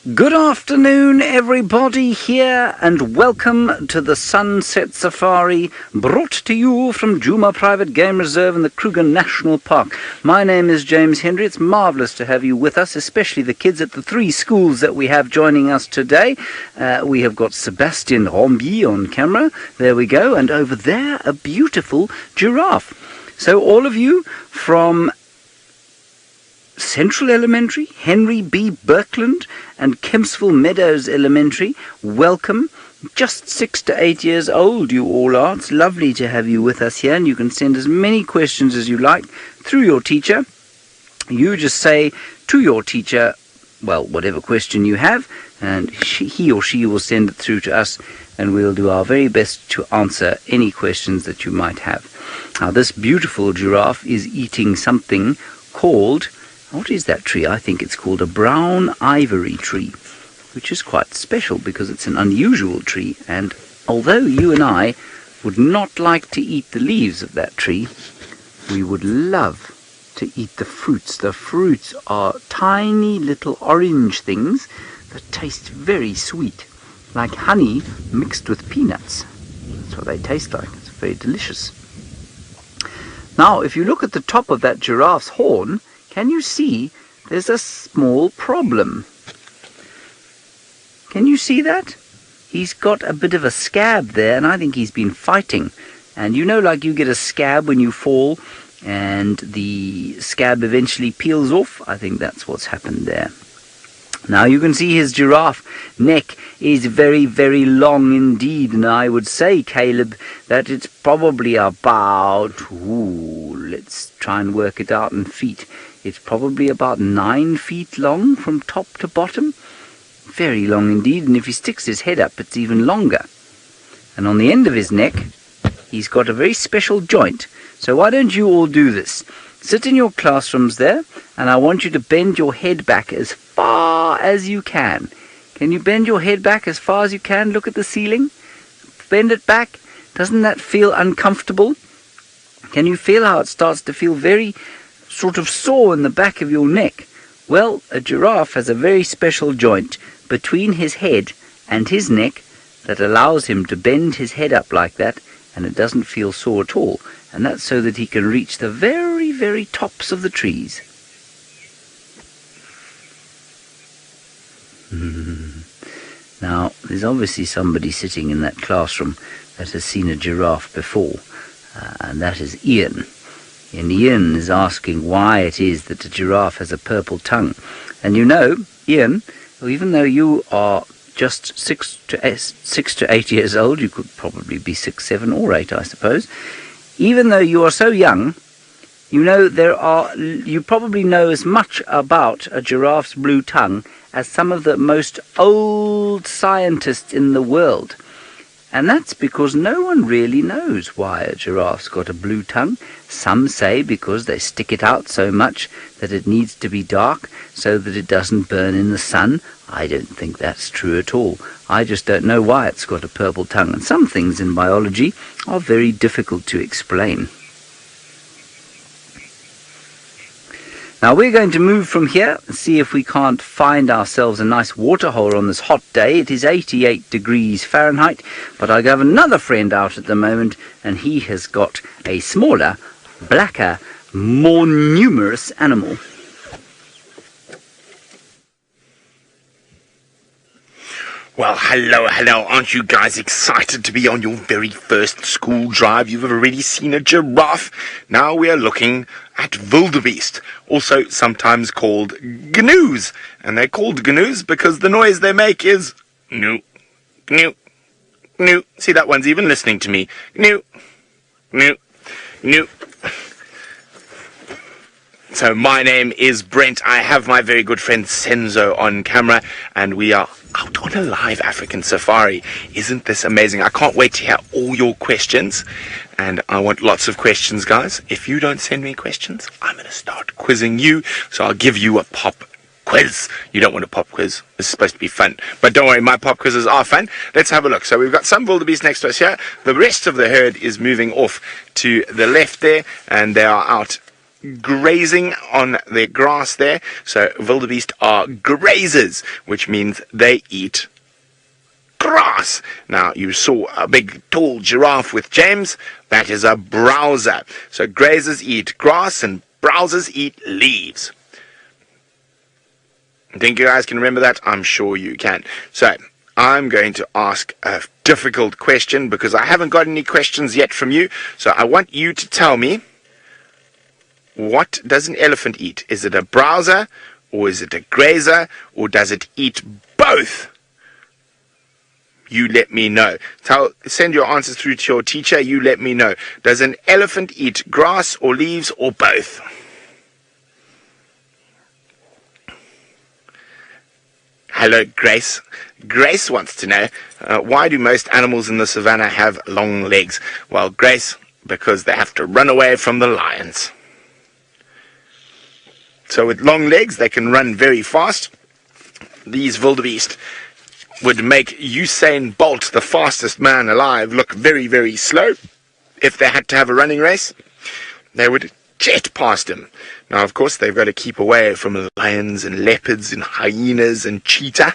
Good afternoon, everybody here, and welcome to the Sunset Safari, brought to you from Djuma Private Game Reserve in the Kruger National Park. My name is James Henry. It's marvellous to have you with us, especially the kids at the three schools that we have joining us today. We have got Sebastian Rombi on camera. There we go. And over there, a beautiful giraffe. So all of you from Central Elementary, Henry B. Birkland, and Kempsville Meadows Elementary, welcome. Just 6 to 8 years old you all are. It's lovely to have you with us here, and you can send as many questions as you like through your teacher. You just say to your teacher, well, whatever question you have, and he or she will send it through to us, and we'll do our very best to answer any questions that you might have. Now, this beautiful giraffe is eating something called, what is that tree? I think it's called a brown ivory tree, which is quite special because it's an unusual tree. And although you and I would not like to eat the leaves of that tree, we would love to eat the fruits. The fruits are tiny little orange things that taste very sweet, like honey mixed with peanuts. That's what they taste like. It's very delicious. Now, if you look at the top of that giraffe's horn, can you see there's a small problem? Can you see that? He's got a bit of a scab there, and I think he's been fighting. And you know, like you get a scab when you fall, and the scab eventually peels off? I think that's what's happened there. Now you can see his giraffe neck is very, very long indeed, and I would say, Caleb, that it's probably about, let's try and work it out in feet. It's probably about 9 feet long from top to bottom. Very long indeed, and if he sticks his head up, it's even longer. And on the end of his neck, he's got a very special joint. So why don't you all do this? Sit in your classrooms there, and I want you to bend your head back as far as you can. Can you bend your head back as far as you can? Look at the ceiling. Bend it back. Doesn't that feel uncomfortable? Can you feel how it starts to feel very sort of sore in the back of your neck? Well, a giraffe has a very special joint between his head and his neck that allows him to bend his head up like that, and it doesn't feel sore at all. And that's so that he can reach the very, very tops of the trees. Now, there's obviously somebody sitting in that classroom that has seen a giraffe before, and that is Ian. And Ian is asking why it is that a giraffe has a purple tongue. And you know, Ian, even though you are just 6 to 8 years old, you could probably be 6, 7 or 8, I suppose. Even though you are so young, you know you probably know as much about a giraffe's blue tongue as some of the most old scientists in the world. And that's because no one really knows why a giraffe's got a blue tongue. Some say because they stick it out so much that it needs to be dark so that it doesn't burn in the sun. I don't think that's true at all. I just don't know why it's got a purple tongue. And some things in biology are very difficult to explain. Now we're going to move from here and see if we can't find ourselves a nice waterhole on this hot day. It is 88 degrees Fahrenheit, but I have another friend out at the moment, and he has got a smaller, blacker, more numerous animal. Well, hello. Aren't you guys excited to be on your very first school drive? You've already seen a giraffe. Now we are looking at wildebeest, also sometimes called gnu's. And they're called gnu's because the noise they make is gnu, gnu, gnu. See, that one's even listening to me. Gnu, gnu, gnu. So my name is Brent. I have my very good friend Senzo on camera, and we are out on a live African safari. Isn't this amazing? I can't wait to hear all your questions, and I want lots of questions, guys. If you don't send me questions, I'm going to start quizzing you, so I'll give you a pop quiz. You don't want a pop quiz. This is supposed to be fun, but don't worry, my pop quizzes are fun. Let's have a look. So we've got some wildebeest next to us here. The rest of the herd is moving off to the left there, and they are out grazing on the grass there. So wildebeest are grazers, which means they eat grass. Now, you saw a big tall giraffe with James. That is a browser. So grazers eat grass and browsers eat leaves. Think you guys can remember that? I'm sure you can. So I'm going to ask a difficult question because I haven't got any questions yet from you. So I want you to tell me, what does an elephant eat? Is it a browser, or is it a grazer, or does it eat both? You let me know. Send your answers through to your teacher. You let me know. Does an elephant eat grass or leaves or both? Hello, Grace. Grace wants to know, why do most animals in the savannah have long legs? Well, Grace, because they have to run away from the lions. So with long legs, they can run very fast. These wildebeest would make Usain Bolt, the fastest man alive, look very, very slow. If they had to have a running race, they would jet past him. Now, of course, they've got to keep away from lions and leopards and hyenas and cheetah.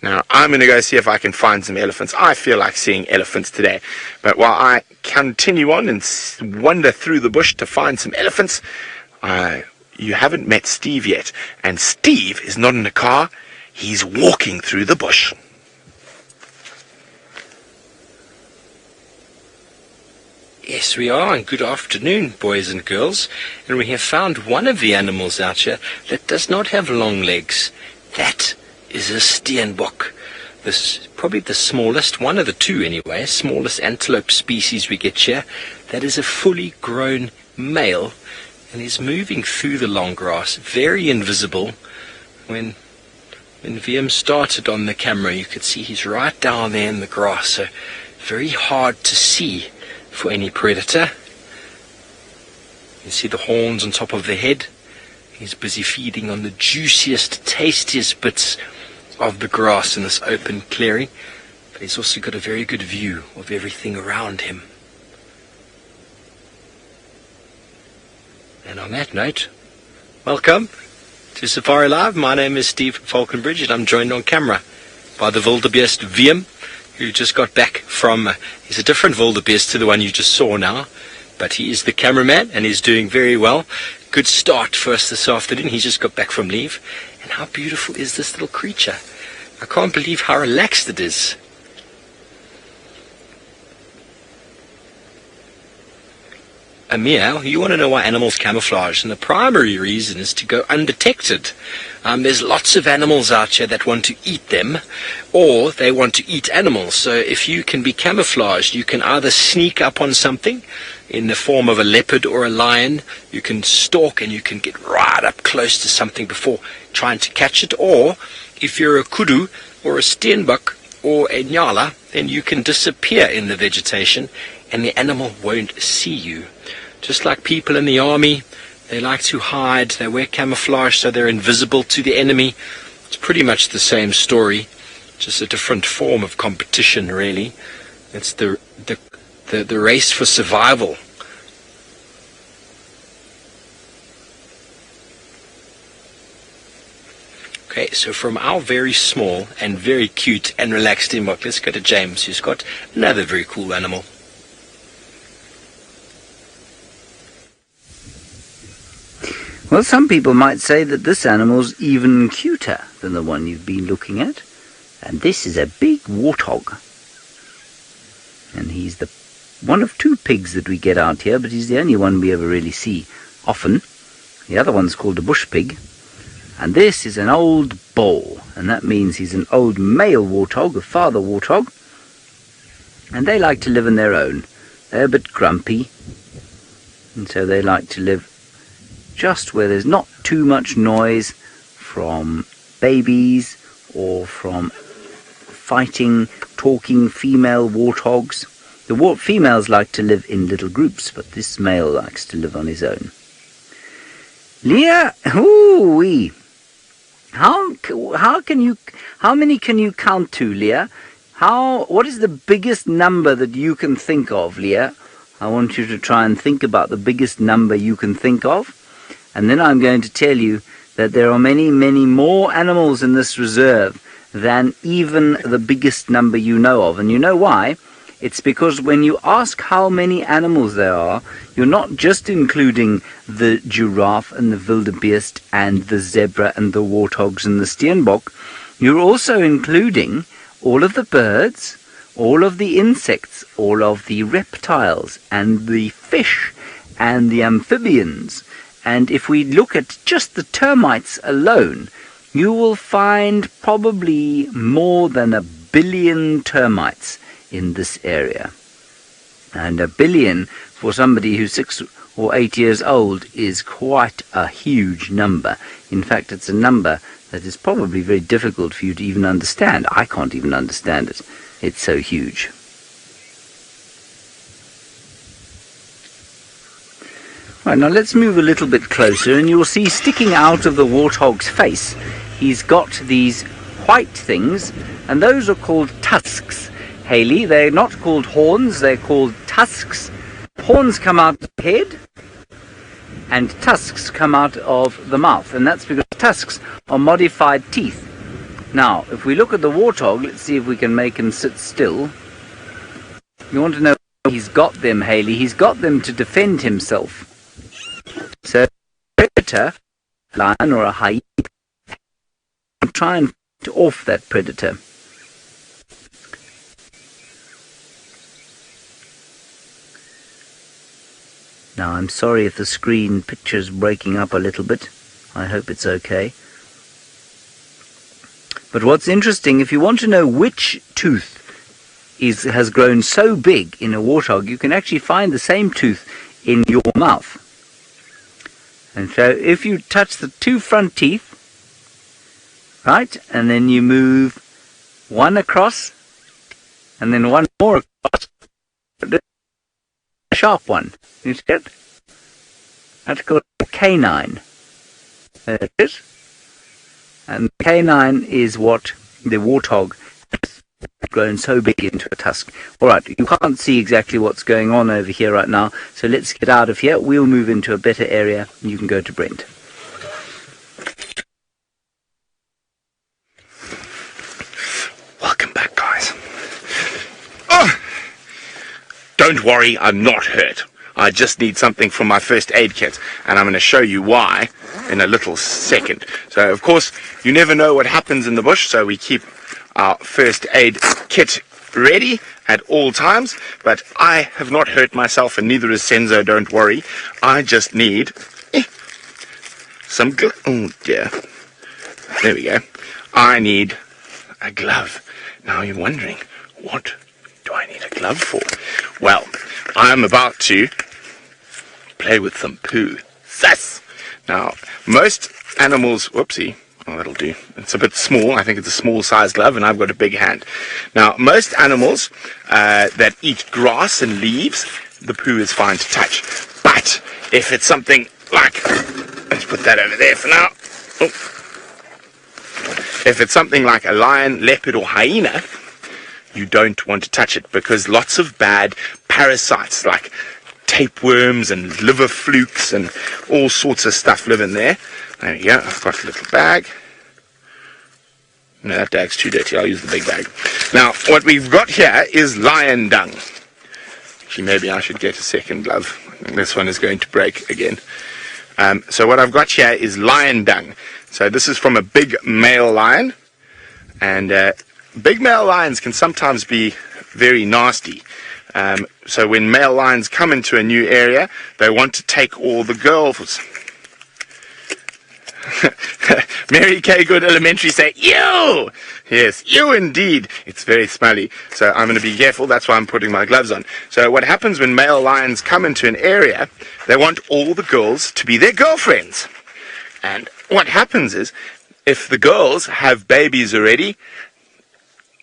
Now, I'm going to go see if I can find some elephants. I feel like seeing elephants today. But while I continue on and wander through the bush to find some elephants, you haven't met Steve yet. And Steve is not in a car. He's walking through the bush. Yes, we are, and good afternoon, boys and girls. And we have found one of the animals out here that does not have long legs. That is a steenbok. This is probably the smallest, one of the two anyway, smallest antelope species we get here. That is a fully grown male, and he's moving through the long grass, very invisible. When VM started on the camera, you could see he's right down there in the grass, so very hard to see for any predator. You can see the horns on top of the head. He's busy feeding on the juiciest, tastiest bits of the grass in this open clearing, but he's also got a very good view of everything around him. And on that note, welcome to Safari Live. My name is Steve Falconbridge, and I'm joined on camera by the wildebeest VM, who just got back from, he's a different wildebeest to the one you just saw now, but he is the cameraman and he's doing very well. Good start for us this afternoon. He just got back from leave. And how beautiful is this little creature? I can't believe how relaxed it is. Amir, you want to know why animals camouflage, and the primary reason is to go undetected. There's lots of animals out here that want to eat them, or they want to eat animals. So if you can be camouflaged, you can either sneak up on something in the form of a leopard or a lion. You can stalk and you can get right up close to something before trying to catch it. Or if you're a kudu or a steenbok or a nyala, then you can disappear in the vegetation and the animal won't see you. Just like people in the army, they like to hide, they wear camouflage so they're invisible to the enemy. It's pretty much the same story, just a different form of competition, really. It's the race for survival. Okay, so from our very small and very cute and relaxed steenbok, let's go to James, who's got another very cool animal. Well, some people might say that this animal's even cuter than the one you've been looking at. And this is a big warthog. And he's the one of two pigs that we get out here, but he's the only one we ever really see often. The other one's called a bush pig. And this is an old bull, and that means he's an old male warthog, a father warthog. And they like to live on their own. They're a bit grumpy, and so they like to live just where there's not too much noise from babies or from fighting, talking female warthogs. The females like to live in little groups, but this male likes to live on his own. Leah, ooh-wee. How many can you count to, Leah? What is the biggest number that you can think of, Leah? I want you to try and think about the biggest number you can think of. And then I'm going to tell you that there are many, many more animals in this reserve than even the biggest number you know of. And you know why? It's because when you ask how many animals there are, you're not just including the giraffe and the wildebeest and the zebra and the warthogs and the steenbok. You're also including all of the birds, all of the insects, all of the reptiles and the fish and the amphibians. And if we look at just the termites alone, you will find probably more than 1 billion termites in this area. And 1 billion for somebody who's 6 or 8 years old is quite a huge number. In fact, it's a number that is probably very difficult for you to even understand. I can't even understand it. It's so huge. Right, now let's move a little bit closer, and you'll see sticking out of the warthog's face, he's got these white things, and those are called tusks. Haley, they're not called horns, they're called tusks. Horns come out of the head, and tusks come out of the mouth, and that's because tusks are modified teeth. Now, if we look at the warthog, let's see if we can make him sit still. You want to know how he's got them, Haley? He's got them to defend himself. So, a predator, lion or a hyena, try and fight off that predator. Now, I'm sorry if the screen picture's breaking up a little bit. I hope it's okay. But what's interesting, if you want to know which tooth has grown so big in a warthog, you can actually find the same tooth in your mouth. And so if you touch the 2 front teeth, right, and then you move one across, and then one more across, a sharp one. You see it? That's called a canine. There it is. And the canine is what the warthog has grown so big into a tusk. Alright, you can't see exactly what's going on over here right now, so let's get out of here. We'll move into a better area, and you can go to Brent. Welcome back, guys. Oh! Don't worry, I'm not hurt. I just need something from my first aid kit, and I'm going to show you why in a little second. So, of course, you never know what happens in the bush, so we keep our first aid kit ready at all times, but I have not hurt myself, and neither is Senzo, don't worry. I just need some oh dear. There we go. I need a glove. Now you're wondering, what do I need a glove for? Well, I'm about to play with some poo. Sass! Now, most animals, whoopsie, oh, that'll do. It's a bit small. I think it's a small size glove, and I've got a big hand. Now, most animals that eat grass and leaves, the poo is fine to touch. But if it's something like, let's put that over there for now. Oh. If it's something like a lion, leopard, or hyena, you don't want to touch it, because lots of bad parasites like tapeworms and liver flukes and all sorts of stuff live in there. There we go. I've got a little bag. No, that bag's too dirty. I'll use the big bag. Now, what we've got here is lion dung. Actually, maybe I should get a second glove. This one is going to break again. So what I've got here is lion dung. So this is from a big male lion. And big male lions can sometimes be very nasty. So when male lions come into a new area, they want to take all the girls. Mary K. Good Elementary say, ew! Yes, ew indeed. It's very smelly. So I'm going to be careful. That's why I'm putting my gloves on. So what happens when male lions come into an area, they want all the girls to be their girlfriends. And what happens is, if the girls have babies already,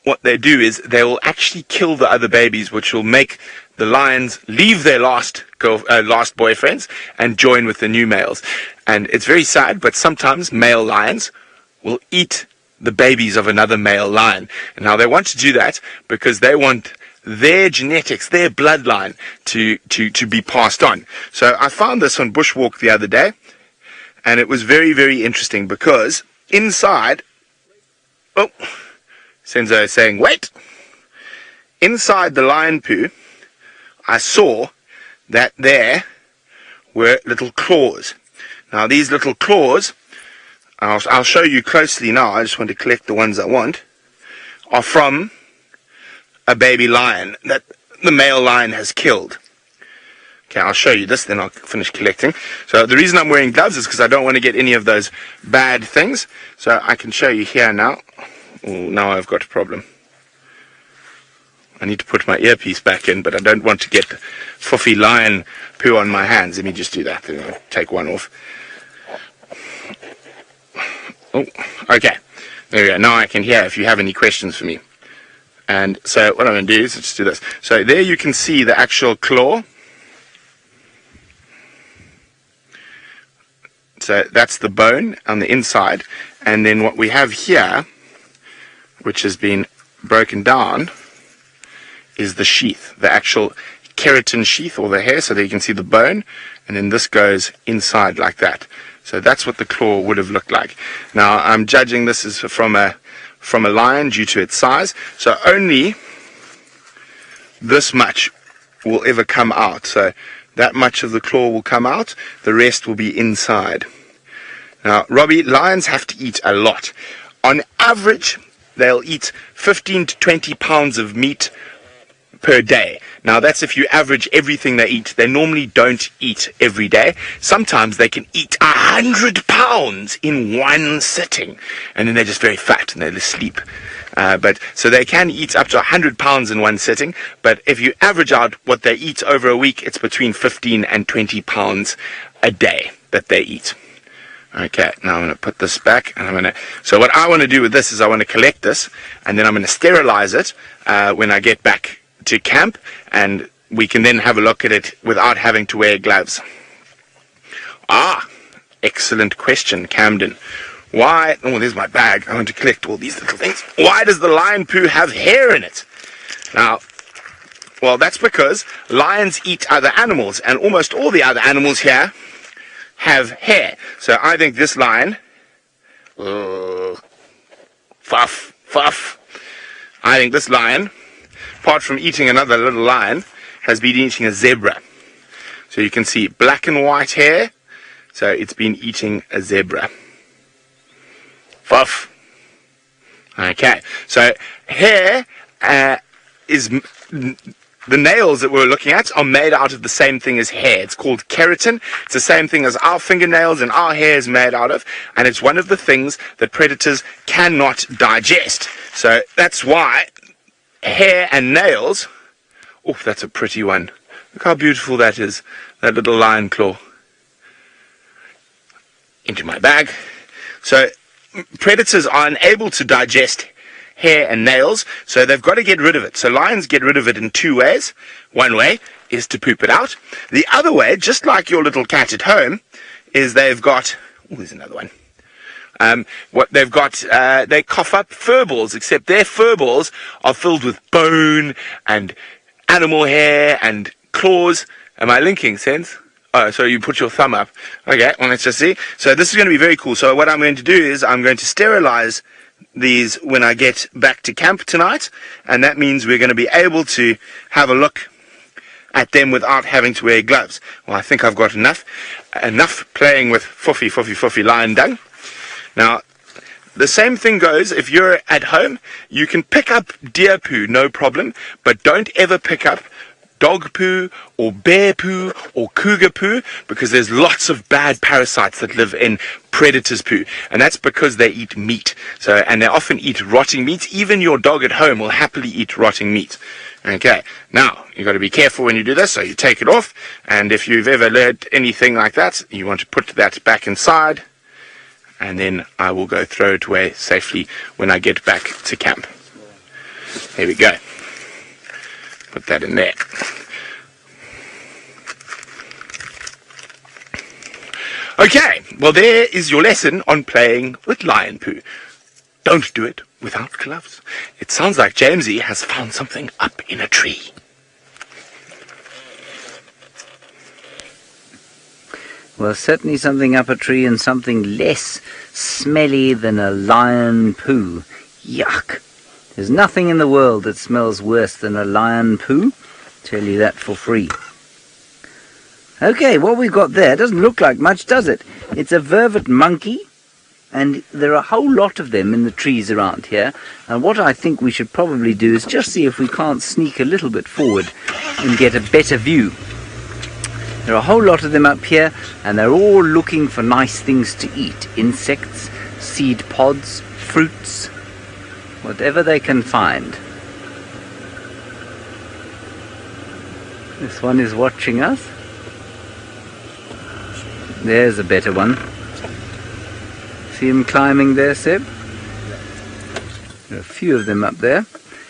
what they do is they will actually kill the other babies, which will make the lions leave their last boyfriends and join with the new males. And it's very sad, but sometimes male lions will eat the babies of another male lion. And now they want to do that because they want their genetics, their bloodline to be passed on. So I found this on Bushwalk the other day, and it was very, very interesting because inside, oh, Senzo is saying, wait, inside the lion poo, I saw that there were little claws. Now these little claws, I'll show you closely now, I just want to collect the ones I want, are from a baby lion that the male lion has killed. Okay, I'll show you this, then I'll finish collecting. So the reason I'm wearing gloves is because I don't want to get any of those bad things. So I can show you here now. Oh, now I've got a problem. I need to put my earpiece back in, but I don't want to get fluffy lion poo on my hands. Let me just do that. Then I'll take one off. Oh, okay. There we go. Now I can hear if you have any questions for me. And so what I'm going to do is just do this. So there you can see the actual claw. So that's the bone on the inside. And then what we have here, which has been broken down, is the sheath, the actual keratin sheath or the hair. So there you can see the bone. And then this goes inside like that. So that's what the claw would have looked like. Now I'm judging this as from a lion due to its size. So only this much will ever come out. So that much of the claw will come out. The rest will be inside. Now, Robbie, lions have to eat a lot. On average, they'll eat 15 to 20 pounds of meat per day. Now that's if you average everything they eat. They normally don't eat every day. Sometimes they can eat 100 pounds in one sitting, and then they're just very fat and they sleep. So they can eat up to 100 pounds in one sitting, but if you average out what they eat over a week, it's between 15 and 20 pounds a day that they eat. Okay, now I'm going to put this back, and so what I want to do with this is I want to collect this, and then I'm going to sterilize it when I get back to camp, and we can then have a look at it without having to wear gloves. Excellent question, Camden. Why, there's my bag, I want to collect all these little things. Why does the lion poo have hair in it? Now, well, that's because lions eat other animals, and almost all the other animals here have hair. So I think this lion, I think this lion, apart from eating another little lion, has been eating a zebra. So you can see black and white hair, so it's been eating a zebra. Okay, so hair is... The nails that we're looking at are made out of the same thing as hair. It's called keratin. It's the same thing as our fingernails and our hair is made out of, and it's one of the things that predators cannot digest. So that's why hair and nails... Oh, that's a pretty one. Look how beautiful that is, that little lion claw. Into my bag. So predators are unable to digest hair and nails, so they've got to get rid of it. So lions get rid of it in two ways. One way is to poop it out. The other way, just like your little cat at home, is they've got... Oh, there's another one. What they've got, they cough up fur balls, except their fur balls are filled with bone and animal hair and claws. Am I linking, Sense? Oh, so you put your thumb up. Okay, well, let's just see. So this is going to be very cool. So what I'm going to do is I'm going to sterilize these when I get back to camp tonight, and that means we're going to be able to have a look at them without having to wear gloves. Well, I think I've got enough playing with fluffy lion dung. Now, the same thing goes if you're at home. You can pick up deer poo, no problem, but don't ever pick up dog poo or bear poo or cougar poo, because there's lots of bad parasites that live in predators' poo, and that's because they eat meat. And they often eat rotting meat. Even your dog at home will happily eat rotting meat. Okay, now you've got to be careful when you do this, so you take it off, and if you've ever learned anything like that, you want to put that back inside, and then I will go throw it away safely when I get back to camp. There we go. Put that in there. Okay, well there is your lesson on playing with lion poo. Don't do it. without gloves. It sounds like Jamesy has found something up in a tree. Well, certainly something up a tree and something less smelly than a lion poo. Yuck! There's nothing in the world that smells worse than a lion poo. Tell you that for free. Okay, what we've got there doesn't look like much, does it? It's a vervet monkey, and there are a whole lot of them in the trees around here. And what I think we should probably do is just see if we can't sneak a little bit forward and get a better view. There are a whole lot of them up here, and they're all looking for nice things to eat. Insects, seed pods, fruits, whatever they can find. This one is watching us. There's a better one. See him climbing there, Seb? There are a few of them up there.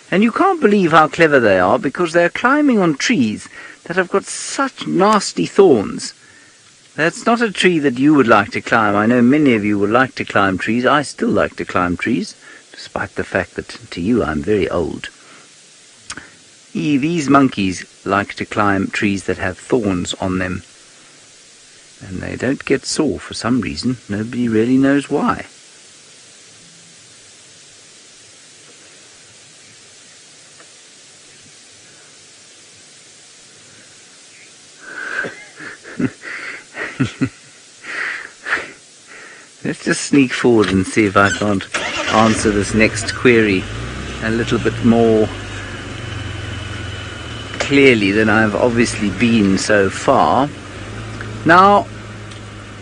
And you can't believe how clever they are, because they're climbing on trees that have got such nasty thorns. That's not a tree that you would like to climb. I know many of you would like to climb trees. I still like to climb trees, despite the fact that to you I'm very old. These monkeys like to climb trees that have thorns on them. And they don't get sore for some reason. Nobody really knows why. Let's just sneak forward and see if I can't answer this next query a little bit more clearly than I've obviously been so far. Now,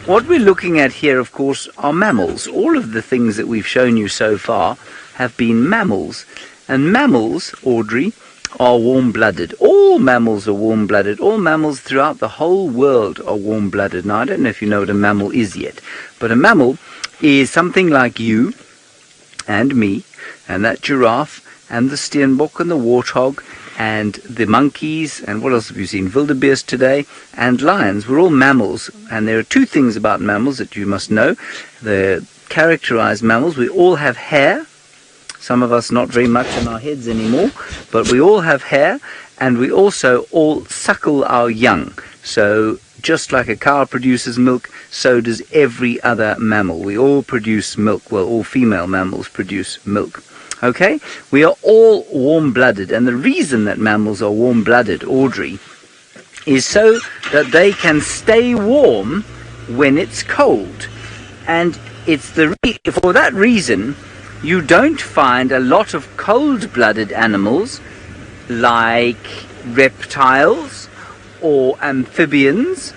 what we're looking at here, of course, are mammals. All of the things that we've shown you so far have been mammals. And mammals, Audrey, are warm-blooded. All mammals are warm-blooded. All mammals throughout the whole world are warm-blooded. Now, I don't know if you know what a mammal is yet, but a mammal is something like you and me and that giraffe and the steenbok and the warthog and the monkeys, and what else have you seen? Wildebeest today, and lions. We're all mammals, and there are two things about mammals that you must know. The characterized mammals, we all have hair. Some of us not very much on our heads anymore, but we all have hair, and we also all suckle our young. So just like a cow produces milk, so does every other mammal. We all produce milk. Well, all female mammals produce milk. Okay? We are all warm-blooded, and the reason that mammals are warm-blooded, Audrey, is so that they can stay warm when it's cold. And it's for that reason you don't find a lot of cold-blooded animals like reptiles or amphibians,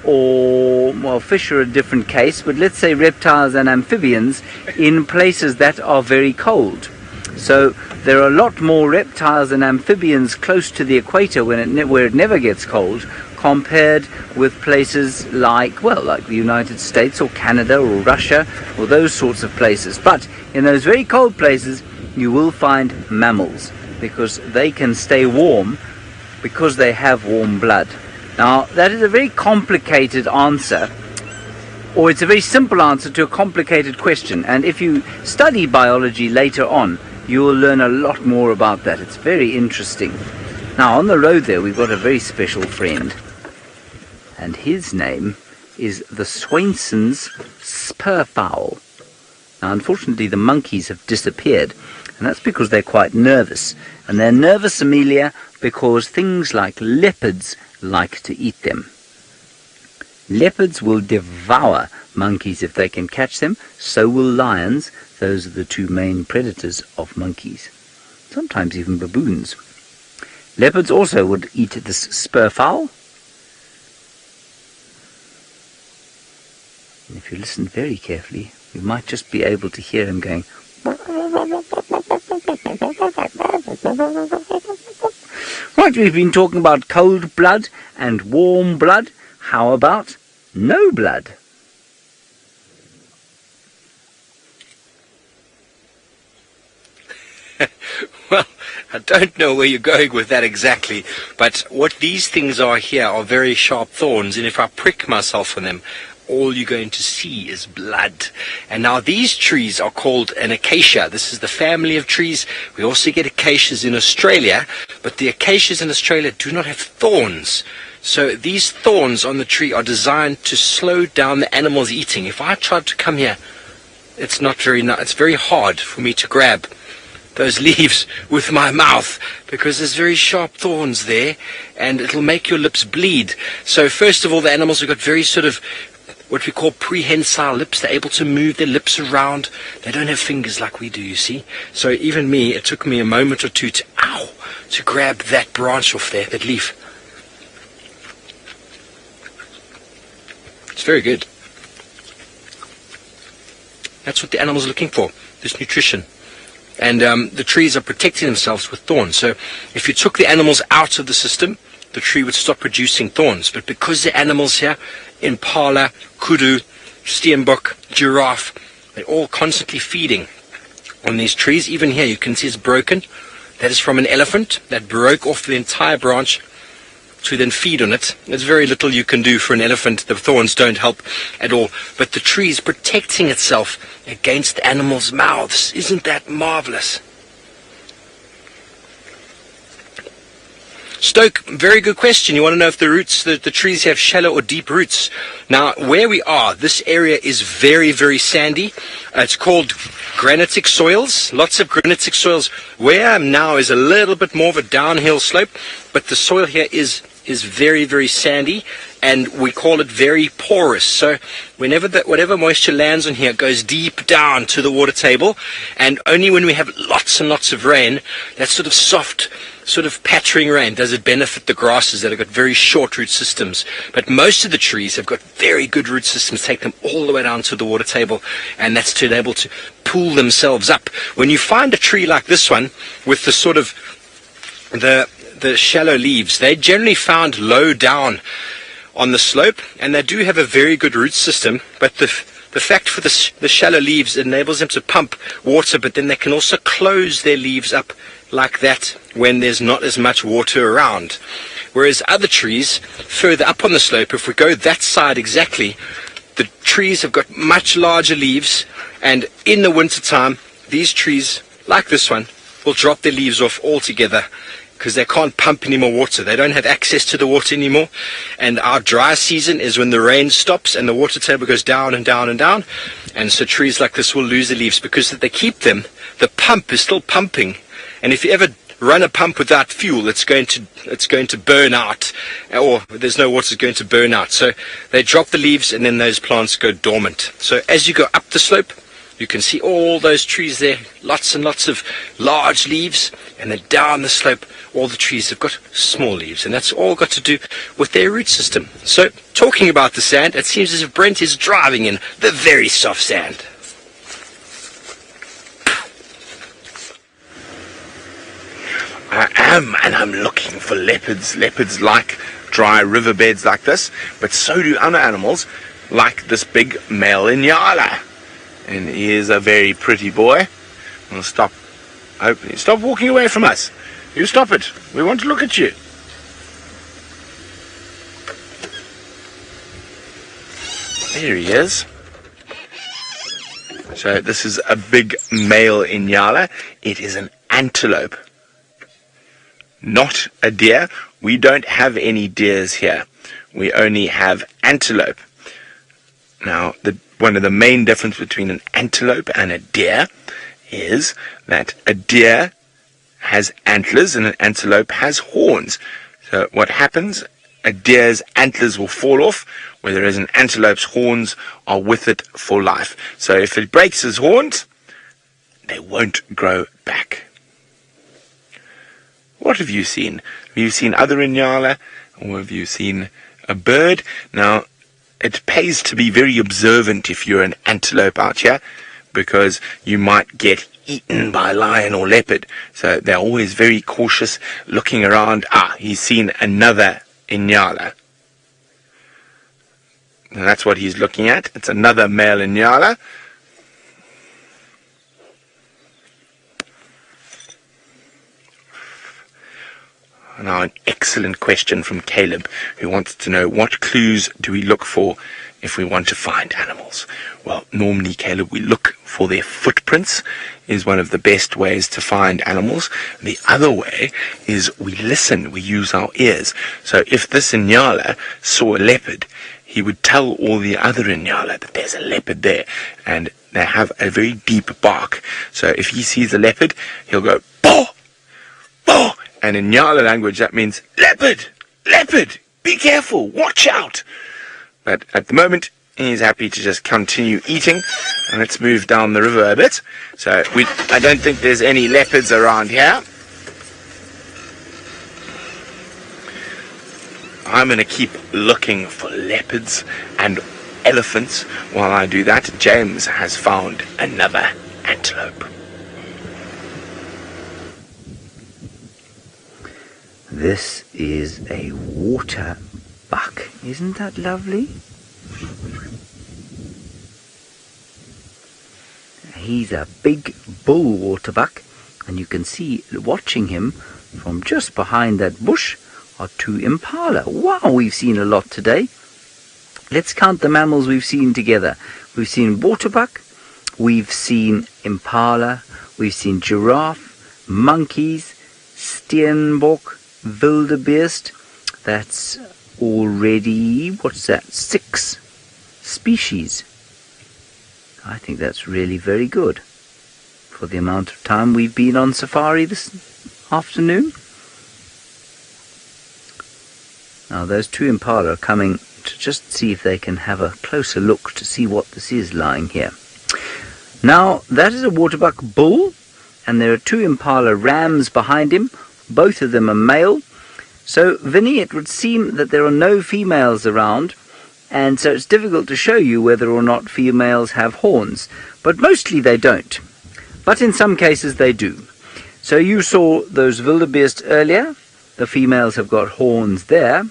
or, well, fish are a different case, but let's say reptiles and amphibians in places that are very cold. So there are a lot more reptiles and amphibians close to the equator where it never gets cold, compared with places like, well, like the United States or Canada or Russia or those sorts of places. But in those very cold places, you will find mammals, because they can stay warm because they have warm blood. Now, that is a very complicated answer, or it's a very simple answer to a complicated question. And if you study biology later on, you will learn a lot more about that. It's very interesting. Now, on the road there, we've got a very special friend. And his name is the Swainson's spurfowl. Now, unfortunately, the monkeys have disappeared. And that's because they're quite nervous. And they're nervous, Amelia, because things like leopards like to eat them. Leopards will devour monkeys if they can catch them. So will lions. Those are the two main predators of monkeys. Sometimes even baboons. Leopards also would eat this spurfowl. And if you listen very carefully, you might just be able to hear him going. Right, we've been talking about cold blood and warm blood. How about no blood? Well, I don't know where you're going with that exactly, but what these things are here are very sharp thorns, and if I prick myself on them, all you're going to see is blood. And now these trees are called an acacia. This is the family of trees. We also get acacias in Australia, but the acacias in Australia do not have thorns. So these thorns on the tree are designed to slow down the animals eating. If I tried to come here, it's very hard for me to grab those leaves with my mouth because there's very sharp thorns there and it'll make your lips bleed. So first of all, the animals have got very sort of what we call prehensile lips. They're able to move their lips around. They don't have fingers like we do, you see. So even me, it took me a moment or two to grab that branch off there, that leaf. It's very good. That's what the animals are looking for, this nutrition. And the trees are protecting themselves with thorns. So if you took the animals out of the system, the tree would stop producing thorns. But because the animals here, impala, kudu, steenbok, giraffe, they're all constantly feeding on these trees. Even here you can see it's broken. That is from an elephant that broke off the entire branch to then feed on it. There's very little you can do for an elephant. The thorns don't help at all. But the tree is protecting itself against the animals' mouths. Isn't that marvelous? Stoke, very good question. You want to know if the roots, the trees have shallow or deep roots. Now, where we are, this area is very, very sandy. It's called granitic soils, lots of granitic soils. Where I am now is a little bit more of a downhill slope, but the soil here is very, very sandy, and we call it very porous. So whatever moisture lands on here goes deep down to the water table, and only when we have lots and lots of rain, that sort of soft, sort of pattering rain, does it benefit the grasses that have got very short root systems. But most of the trees have got very good root systems, take them all the way down to the water table, and that's to be able to pull themselves up. When you find a tree like this one with the sort of the shallow leaves, they're generally found low down on the slope, and they do have a very good root system, but the fact for the shallow leaves enables them to pump water, but then they can also close their leaves up like that when there's not as much water around. Whereas other trees further up on the slope, if we go that side exactly, the trees have got much larger leaves, and in the winter time these trees like this one will drop their leaves off altogether because they can't pump any more water. They don't have access to the water anymore. And our dry season is when the rain stops and the water table goes down and down and down. And so trees like this will lose the leaves because if they keep them, the pump is still pumping. And if you ever run a pump without fuel, it's going to burn out, or there's no water, it's going to burn out. So they drop the leaves and then those plants go dormant. So as you go up the slope, you can see all those trees there, lots and lots of large leaves, and then down the slope, all the trees have got small leaves, and that's all got to do with their root system. So, talking about the sand, it seems as if Brent is driving in the very soft sand. I am, and I'm looking for leopards. Leopards like dry riverbeds like this, but so do other animals, like this big male inyala. And he is a very pretty boy. We'll stop. Stop walking away from us. You stop it. We want to look at you. There he is. So this is a big male inyala. It is an antelope, not a deer. We don't have any deers here. We only have antelope. Now, one of the main difference between an antelope and a deer is that a deer has antlers and an antelope has horns. So what happens, a deer's antlers will fall off, whereas an antelope's horns are with it for life. So if it breaks his horns, they won't grow back. What have you seen? Have you seen other inyala, or have you seen a bird? Now, it pays to be very observant if you're an antelope out here, because you might get eaten by lion or leopard. So they're always very cautious, looking around. He's seen another inyala. And that's what he's looking at. It's another male inyala. Now, an excellent question from Caleb, who wants to know, what clues do we look for if we want to find animals? Well, normally, Caleb, we look for their footprints is one of the best ways to find animals. The other way is we listen, we use our ears. So if this Inyala saw a leopard, he would tell all the other Inyala that there's a leopard there, and they have a very deep bark. So if he sees a leopard, he'll go, "Bo! Bo!" And in Nyala language, that means, "Leopard! Leopard! Be careful! Watch out!" But at the moment, he's happy to just continue eating. And let's move down the river a bit. So I don't think there's any leopards around here. I'm going to keep looking for leopards and elephants. While I do that, James has found another antelope. This is a waterbuck. Isn't that lovely? He's a big bull waterbuck, and you can see, watching him from just behind that bush, are two impala. Wow, we've seen a lot today. Let's count the mammals we've seen together. We've seen waterbuck, we've seen impala, we've seen giraffe, monkeys, steenbok, wildebeest. That's already, what's that, 6 species. I think that's really very good for the amount of time we've been on safari this afternoon. Now those two impala are coming to just see if they can have a closer look to see what this is lying here. Now that is a waterbuck bull, and there are 2 impala rams behind him. Both of them are male. So Vinny, it would seem that there are no females around, and so it's difficult to show you whether or not females have horns, but mostly they don't. But in some cases they do. So you saw those wildebeest earlier. The females have got horns there.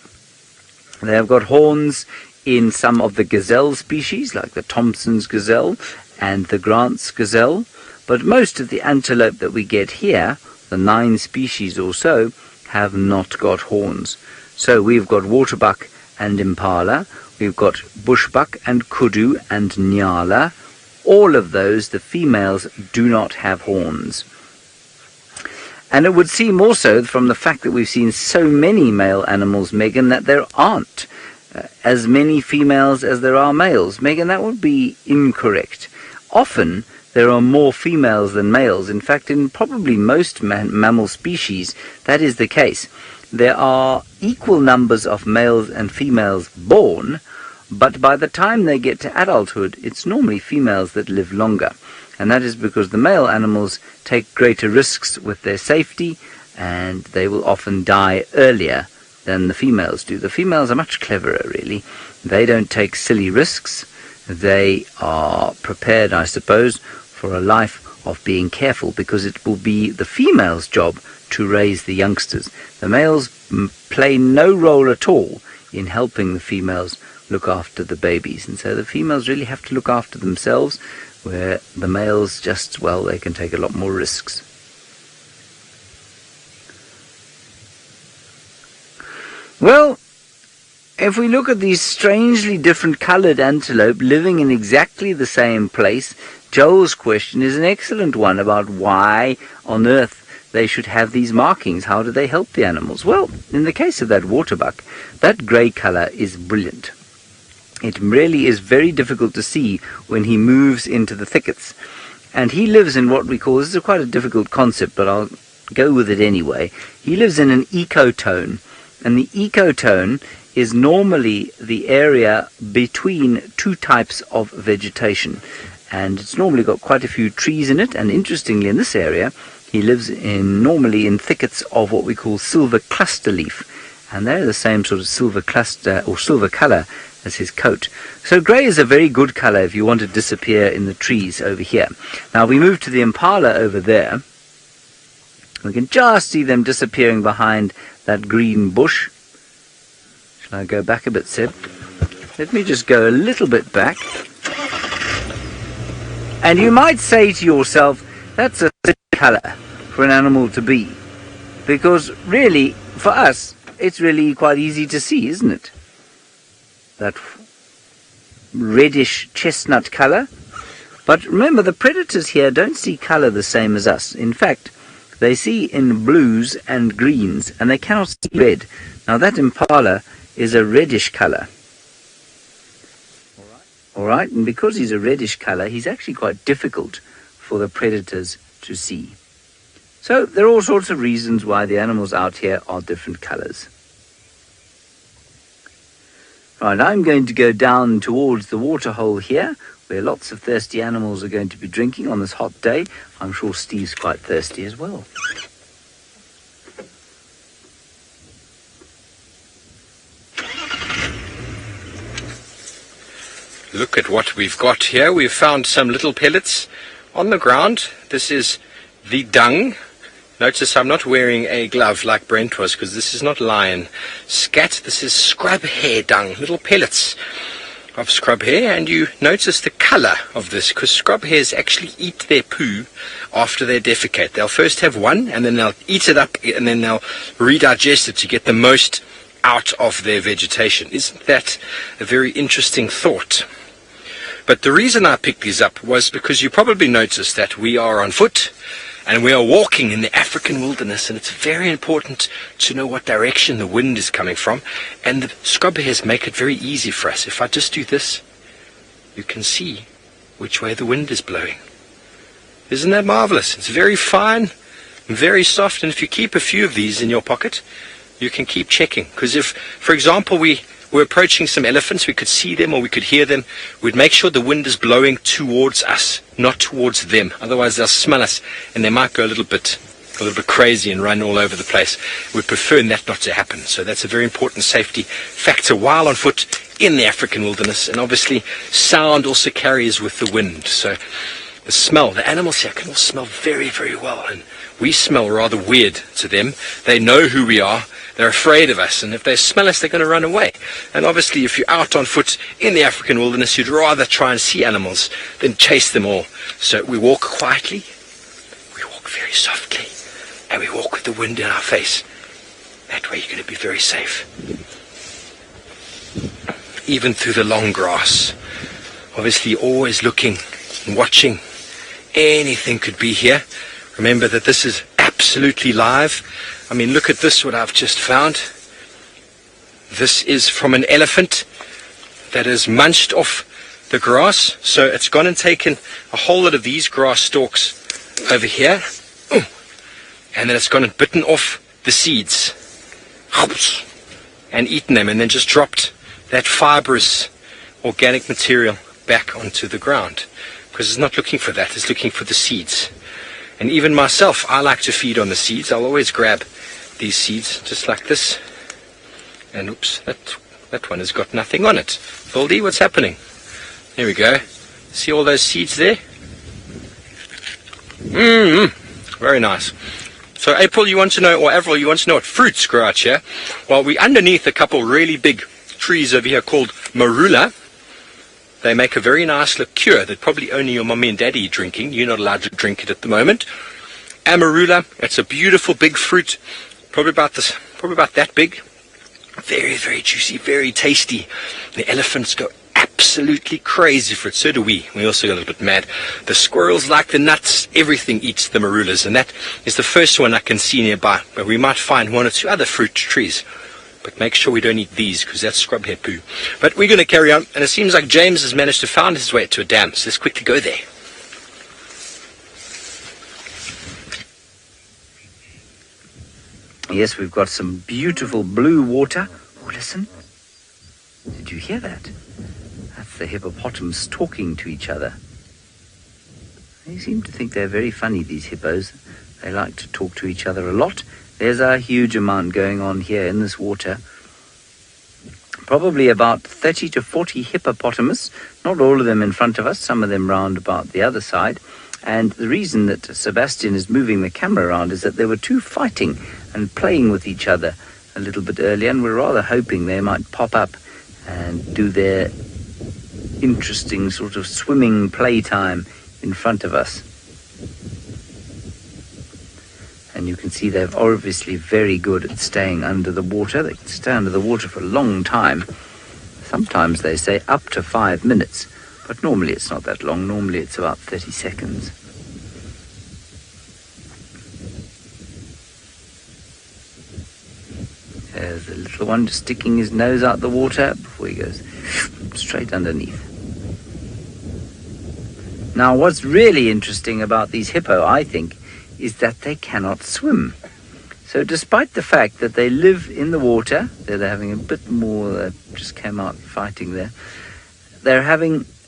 They have got horns in some of the gazelle species, like the Thompson's gazelle and the Grant's gazelle. But most of the antelope that we get here, the 9 species or so, have not got horns. So we've got waterbuck and impala. We've got bushbuck and kudu and nyala. All of those, the females, do not have horns. And it would seem also, from the fact that we've seen so many male animals, Megan, that there aren't as many females as there are males. Megan, that would be incorrect. Often there are more females than males. In fact, in probably most mammal species, that is the case. There are equal numbers of males and females born, but by the time they get to adulthood, it's normally females that live longer. And that is because the male animals take greater risks with their safety, and they will often die earlier than the females do. The females are much cleverer, really. They don't take silly risks. They are prepared, I suppose, for a life of being careful, because it will be the female's job to raise the youngsters. The males play no role at all in helping the females look after the babies, and so the females really have to look after themselves, where the males just, well, they can take a lot more risks. Well, if we look at these strangely different coloured antelope living in exactly the same place, Joel's question is an excellent one about why on earth they should have these markings. How do they help the animals? Well, in the case of that waterbuck, that grey colour is brilliant. It really is very difficult to see when he moves into the thickets. And he lives in what we call, this is quite a difficult concept, but I'll go with it anyway. He lives in an ecotone. And the ecotone is normally the area between 2 types of vegetation. And it's normally got quite a few trees in it. And interestingly, in this area, he lives normally in thickets of what we call silver cluster leaf. And they're the same sort of silver cluster or silver colour as his coat. So grey is a very good colour if you want to disappear in the trees over here. Now we move to the impala over there. We can just see them disappearing behind that green bush. Shall I go back a bit, Seb? Let me just go a little bit back. And you might say to yourself, that's a silly colour for an animal to be. Because really, for us, it's really quite easy to see, isn't it? That reddish chestnut color. But remember, the predators here don't see color the same as us. In fact, they see in blues and greens, and they cannot see red. Now that impala is a reddish color. All right, and because he's a reddish color, he's actually quite difficult for the predators to see. So there are all sorts of reasons why the animals out here are different colors. Right, I'm going to go down towards the waterhole here, where lots of thirsty animals are going to be drinking on this hot day. I'm sure Steve's quite thirsty as well. Look at what we've got here. We've found some little pellets on the ground. This is the dung. Notice I'm not wearing a glove like Brent was, because this is not lion scat. This is scrub hare dung, little pellets of scrub hare. And you notice the color of this, because scrub hares actually eat their poo after they defecate. They'll first have one, and then they'll eat it up, and then they'll redigest it to get the most out of their vegetation. Isn't that a very interesting thought? But the reason I picked these up was because you probably noticed that we are on foot and we are walking in the African wilderness, and it's very important to know what direction the wind is coming from, and the scrub hares make it very easy for us. If I just do this, you can see which way the wind is blowing. Isn't that marvelous? It's very fine, very soft, and if you keep a few of these in your pocket, you can keep checking. Because if, for example, we're approaching some elephants, we could see them or we could hear them, we'd make sure the wind is blowing towards us, not towards them. Otherwise they'll smell us and they might go a little bit crazy and run all over the place. We'd prefer that not to happen. So that's a very important safety factor while on foot in the African wilderness. And obviously sound also carries with the wind. So the smell, the animals here can all smell very, very well. And we smell rather weird to them. They know who we are. They're afraid of us, and if they smell us, they're going to run away. And obviously, if you're out on foot in the African wilderness, you'd rather try and see animals than chase them all. So we walk quietly, we walk very softly, and we walk with the wind in our face. That way you're going to be very safe. Even through the long grass. Obviously, always looking and watching. Anything could be here. Remember that this is absolutely live. I mean, look at this, what I've just found. This is from an elephant that has munched off the grass. So it's gone and taken a whole lot of these grass stalks over here. And then it's gone and bitten off the seeds. And eaten them, and then just dropped that fibrous organic material back onto the ground. Because it's not looking for that, it's looking for the seeds. And even myself, I like to feed on the seeds. I'll always grab these seeds just like this. And oops, that one has got nothing on it. Baldy, what's happening? There we go. See all those seeds there? Very nice. So April, you want to know, or Avril, you want to know what fruits grow out here? Well, we're underneath a couple really big trees over here called marula. They make a very nice liqueur that probably only your mummy and daddy are drinking. You're not allowed to drink it at the moment. Amarula, it's a beautiful big fruit, probably about that big. Very, very juicy, very tasty. The elephants go absolutely crazy for it. So do we. We also got a little bit mad. The squirrels like the nuts. Everything eats the marulas, and that is the first one I can see nearby. But we might find one or two other fruit trees. But make sure we don't eat these, because that's scrub hare poo. But we're going to carry on, and it seems like James has managed to find his way to a dam. So let's quickly go there. Yes, we've got some beautiful blue water. Oh, listen. Did you hear that? That's the hippopotamus talking to each other. They seem to think they're very funny, these hippos. They like to talk to each other a lot. There's a huge amount going on here in this water. Probably about 30 to 40 hippopotamus. Not all of them in front of us, some of them round about the other side. And the reason that Sebastian is moving the camera around is that there were two fighting and playing with each other a little bit earlier, and we're rather hoping they might pop up and do their interesting sort of swimming playtime in front of us. And you can see they're obviously very good at staying under the water. They can stay under the water for a long time. Sometimes they say up to 5 minutes, but normally it's not that long. Normally it's about 30 seconds. There's the little one just sticking his nose out the water before he goes straight underneath. Now, what's really interesting about these hippo, I think, is that they cannot swim. So despite the fact that they live in the water, they're having a bit more, that just came out fighting there.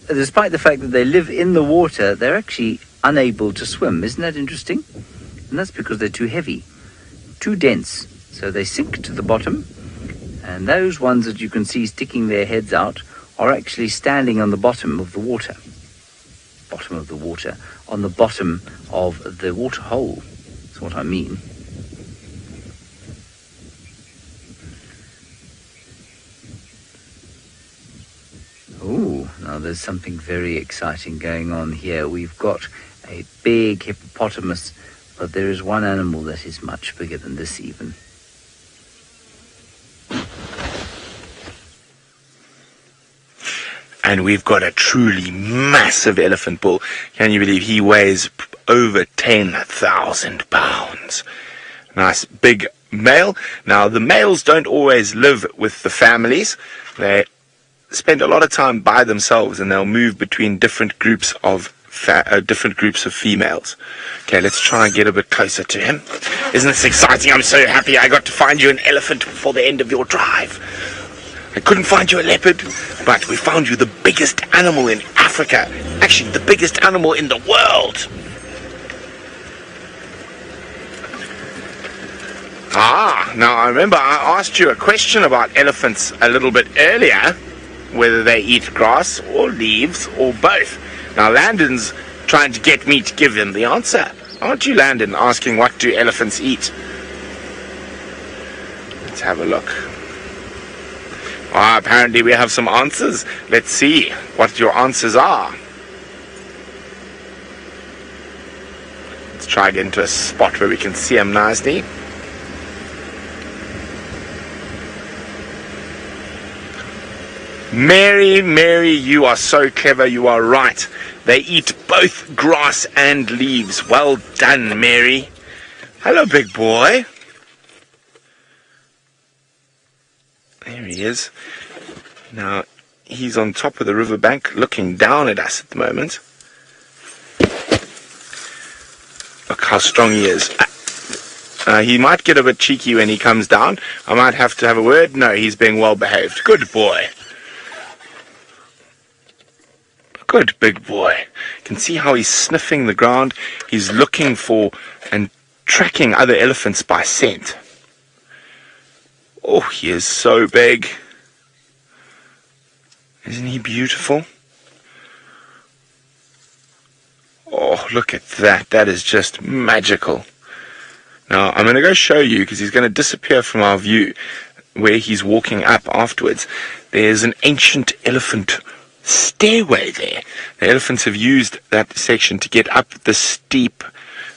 Despite the fact that they live in the water, they're actually unable to swim. Isn't that interesting? And that's because they're too heavy, too dense. So they sink to the bottom, and those ones that you can see sticking their heads out are actually standing on the bottom of the water. On the bottom of the water hole. That's what I mean. Oh, now there's something very exciting going on here. We've got a big hippopotamus, but there is one animal that is much bigger than this even. And we've got a truly massive elephant bull. Can you believe he weighs over 10,000 pounds? Nice big male. Now, the males don't always live with the families. They spend a lot of time by themselves, and they'll move between different groups of females. Okay, let's try and get a bit closer to him. Isn't this exciting? I'm so happy I got to find you an elephant before the end of your drive. I couldn't find you a leopard, but we found you the biggest animal in Africa. Actually, the biggest animal in the world. Now I remember I asked you a question about elephants a little bit earlier, whether they eat grass or leaves or both. Now Landon's trying to get me to give him the answer. Aren't you, Landon, asking what do elephants eat? Let's have a look. Apparently we have some answers. Let's see what your answers are. Let's try to get into a spot where we can see them nicely. Mary, you are so clever. You are right. They eat both grass and leaves. Well done, Mary. Hello, big boy. There he is. Now, he's on top of the riverbank looking down at us at the moment. Look how strong he is. He might get a bit cheeky when he comes down. I might have to have a word. No, he's being well behaved. Good boy. Good big boy. You can see how he's sniffing the ground. He's looking for and tracking other elephants by scent. Oh, he is so big. Isn't he beautiful? Oh, look at that. That is just magical. Now, I'm going to go show you, because he's going to disappear from our view where he's walking up afterwards. There's an ancient elephant stairway there. The elephants have used that section to get up the steep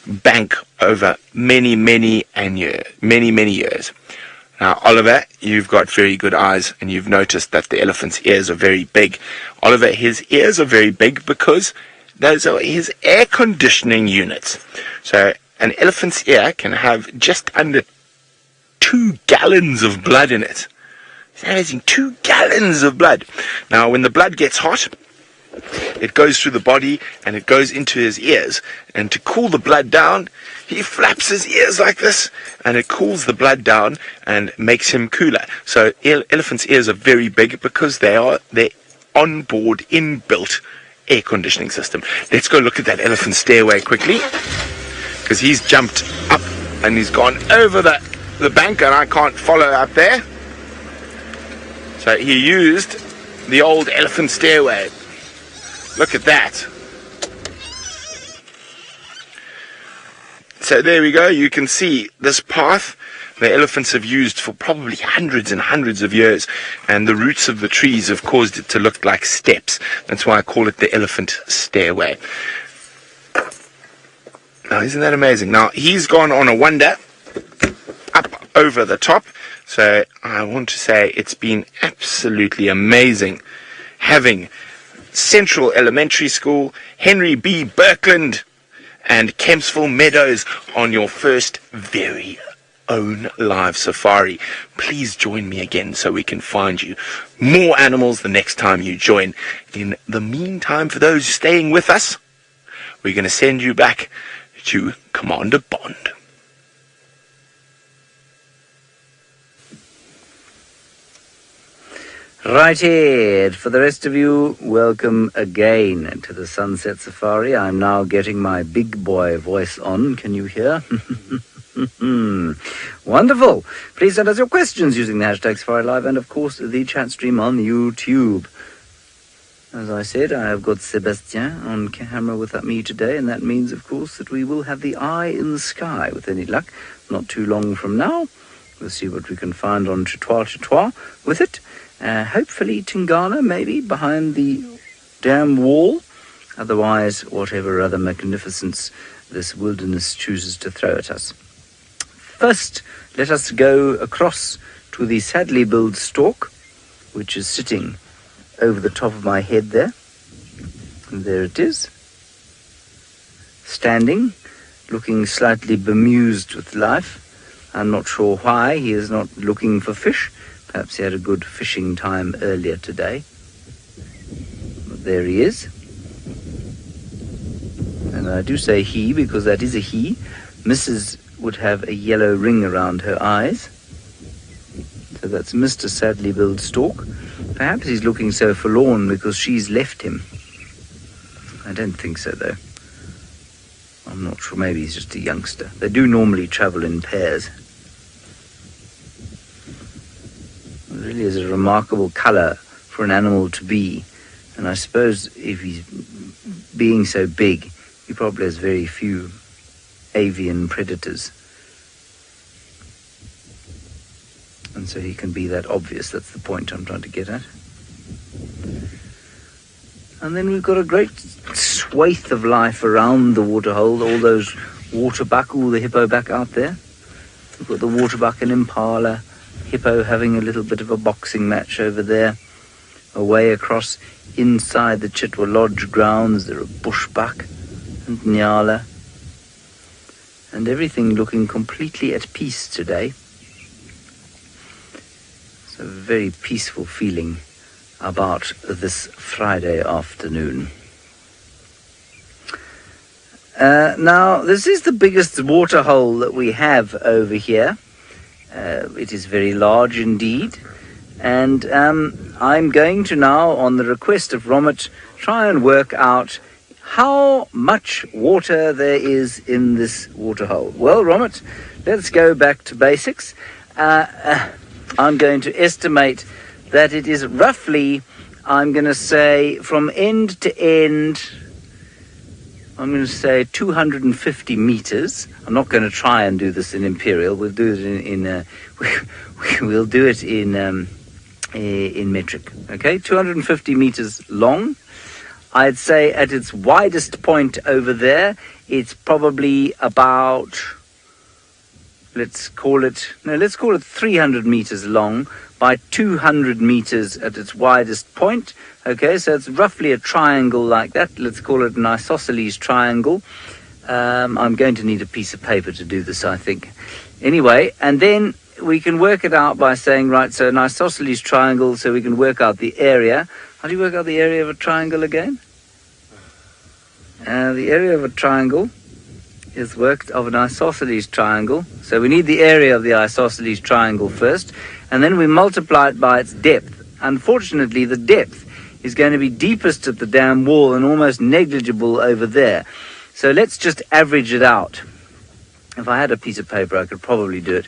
bank over many years. Now, Oliver, you've got very good eyes, and you've noticed that the elephant's ears are very big. Oliver, his ears are very big because those are his air conditioning units. So an elephant's ear can have just under 2 gallons of blood in it. It's amazing, 2 gallons of blood. Now, when the blood gets hot, it goes through the body and it goes into his ears. And to cool the blood down, he flaps his ears like this, and it cools the blood down and makes him cooler. So elephants' ears are very big because they're onboard inbuilt air conditioning system. Let's go look at that elephant stairway quickly, because he's jumped up and he's gone over the bank, and I can't follow up there. So he used the old elephant stairway. Look at that. So there we go. You can see this path the elephants have used for probably hundreds and hundreds of years, and the roots of the trees have caused it to look like steps. That's why I call it the elephant stairway. Now, isn't that amazing? Now, he's gone on a wander up over the top. So I want to say it's been absolutely amazing having Central Elementary School, Henry B. Birkland, and Kempsville Meadows on your first very own live safari. Please join me again so we can find you more animals the next time you join. In the meantime, for those staying with us, we're going to send you back to Commander Bond. Righty, for the rest of you, welcome again to the Sunset Safari. I'm now getting my big boy voice on. Can you hear? Wonderful. Please send us your questions using the hashtag Safari Live and, of course, the chat stream on YouTube. As I said, I have got Sebastien on camera with me today, and that means, of course, that we will have the eye in the sky with any luck not too long from now. We'll see what we can find on Chitwa with it. Hopefully Tingana, maybe, behind the dam wall. Otherwise, whatever other magnificence this wilderness chooses to throw at us. First, let us go across to the sadly billed stork, which is sitting over the top of my head there. And there it is, standing, looking slightly bemused with life. I'm not sure why he is not looking for fish. Perhaps he had a good fishing time earlier today. But there he is. And I do say he because that is a he. Mrs. would have a yellow ring around her eyes. So that's Mr. Sadly Billed Stork. Perhaps he's looking so forlorn because she's left him. I don't think so, though. I'm not sure. Maybe he's just a youngster. They do normally travel in pairs. It really is a remarkable colour for an animal to be. And I suppose if he's being so big, he probably has very few avian predators. And so he can be that obvious. That's the point I'm trying to get at. And then we've got a great swathe of life around the waterhole. All those waterbuck, all the hippo back out there. We've got the waterbuck and impala. Hippo having a little bit of a boxing match over there. Away across inside the Chitwa Lodge grounds, there are bushbuck and nyala. And everything looking completely at peace today. It's a very peaceful feeling about this Friday afternoon. Now, this is the biggest waterhole that we have over here. It is very large indeed. And I'm going to now, on the request of Romit, try and work out how much water there is in this waterhole. Well, Romit, let's go back to basics. I'm going to estimate that it is roughly, I'm going to say, from end to end, I'm going to say 250 meters. I'm not going to try and do this in imperial. We'll do it we'll do it in metric. Okay, 250 meters long. I'd say at its widest point over there, it's probably about, let's call it 300 meters long by 200 meters at its widest point. Okay, so it's roughly a triangle like that. Let's call it an isosceles triangle. I'm going to need a piece of paper to do this, I think. Anyway, and then we can work it out by saying, right, so an isosceles triangle, so we can work out the area. How do you work out the area of a triangle again? The area of a triangle is worked of an isosceles triangle. So we need the area of the isosceles triangle first, and then we multiply it by its depth. Unfortunately, the depth is going to be deepest at the dam wall and almost negligible over there. So let's just average it out. If I had a piece of paper, I could probably do it.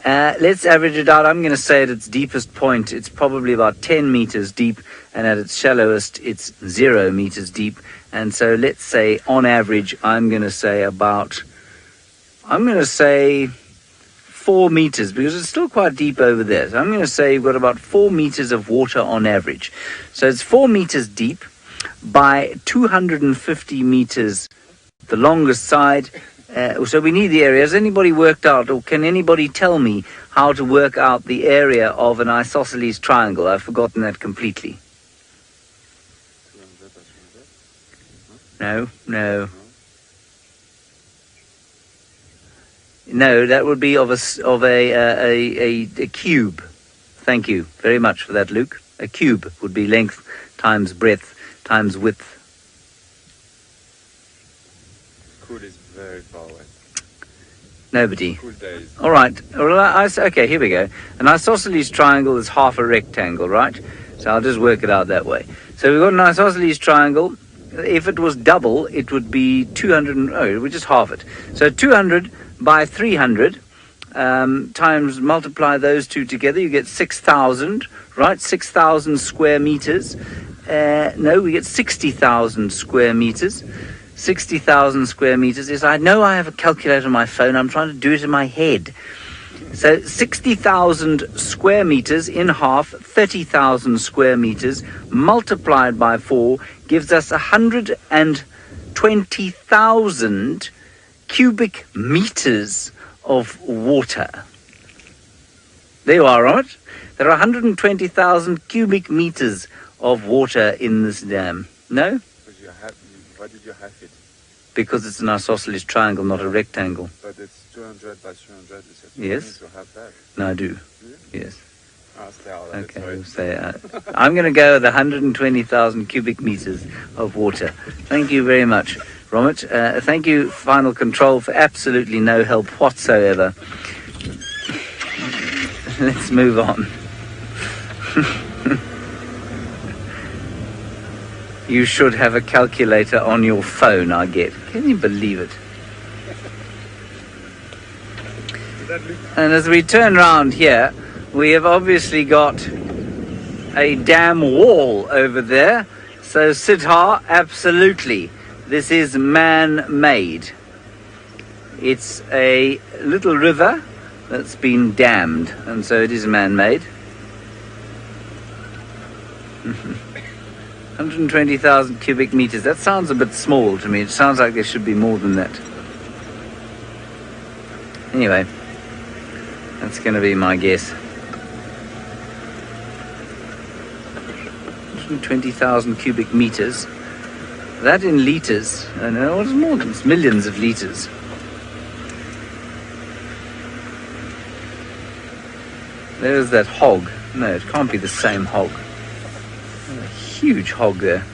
Let's average it out. I'm going to say at its deepest point, it's probably about 10 meters deep, and at its shallowest, it's 0 meters deep. And so let's say, on average, I'm going to say 4 meters, because it's still quite deep over there. So I'm going to say you've got about 4 meters of water on average. So it's 4 meters deep by 250 meters the longest side, So we need the area. Has anybody worked out, or can anybody tell me how to work out the area of an isosceles triangle? I've forgotten that completely. No. No, that would be of a cube. Thank you very much for that, Luke. A cube would be length times breadth times width. Cool is very far away. Nobody. Cool days. All right. Well, okay, here we go. An isosceles triangle is half a rectangle, right? So I'll just work it out that way. So we've got an isosceles triangle. If it was double, it would be 200. We just half it. So 200 by 300 times, multiply those two together, you get 6,000, right? 6,000 square meters. No, we get 60,000 square meters. 60,000 square meters. Yes, I know I have a calculator on my phone. I'm trying to do it in my head. So 60,000 square meters in half, 30,000 square meters, multiplied by 4, gives us 120,000 cubic meters of water. There you are, right? There are 120,000 cubic meters of water in this dam. No? Why did you have it? Because it's an isosceles triangle, not a rectangle. But it's 200 by 300. Yes. You have that. No, I do. Yeah? Yes. I'll stay out of Okay, it, we'll say I'm going to go with 120,000 cubic meters of water. Thank you very much, Romit. Thank you, Final Control, for absolutely no help whatsoever. Let's move on. You should have a calculator on your phone, I get. Can you believe it? And as we turn round here, we have obviously got a dam wall over there. So Siddhar, absolutely, this is man-made. It's a little river that's been dammed, and so it is man-made. 120,000 cubic meters. That sounds a bit small to me. It sounds like there should be more than that. Anyway, that's going to be my guess. 120,000 cubic meters. That in liters. No, it's more than it's millions of liters. There's that hog. No, it can't be the same hog. A huge hog there.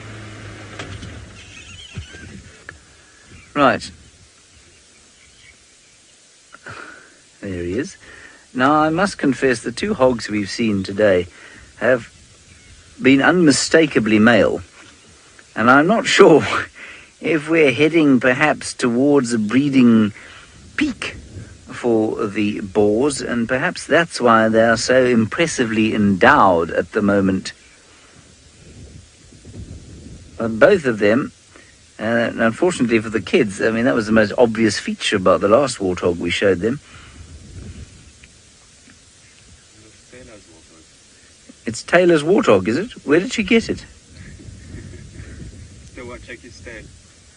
Right. There he is. Now, I must confess the two hogs we've seen today have been unmistakably male. And I'm not sure if we're heading perhaps towards a breeding peak for the boars, and perhaps that's why they are so impressively endowed at the moment. But both of them, unfortunately for the kids, I mean, that was the most obvious feature about the last warthog we showed them. It's Taylor's warthog, is it? Where did she get it? The one, check his tail.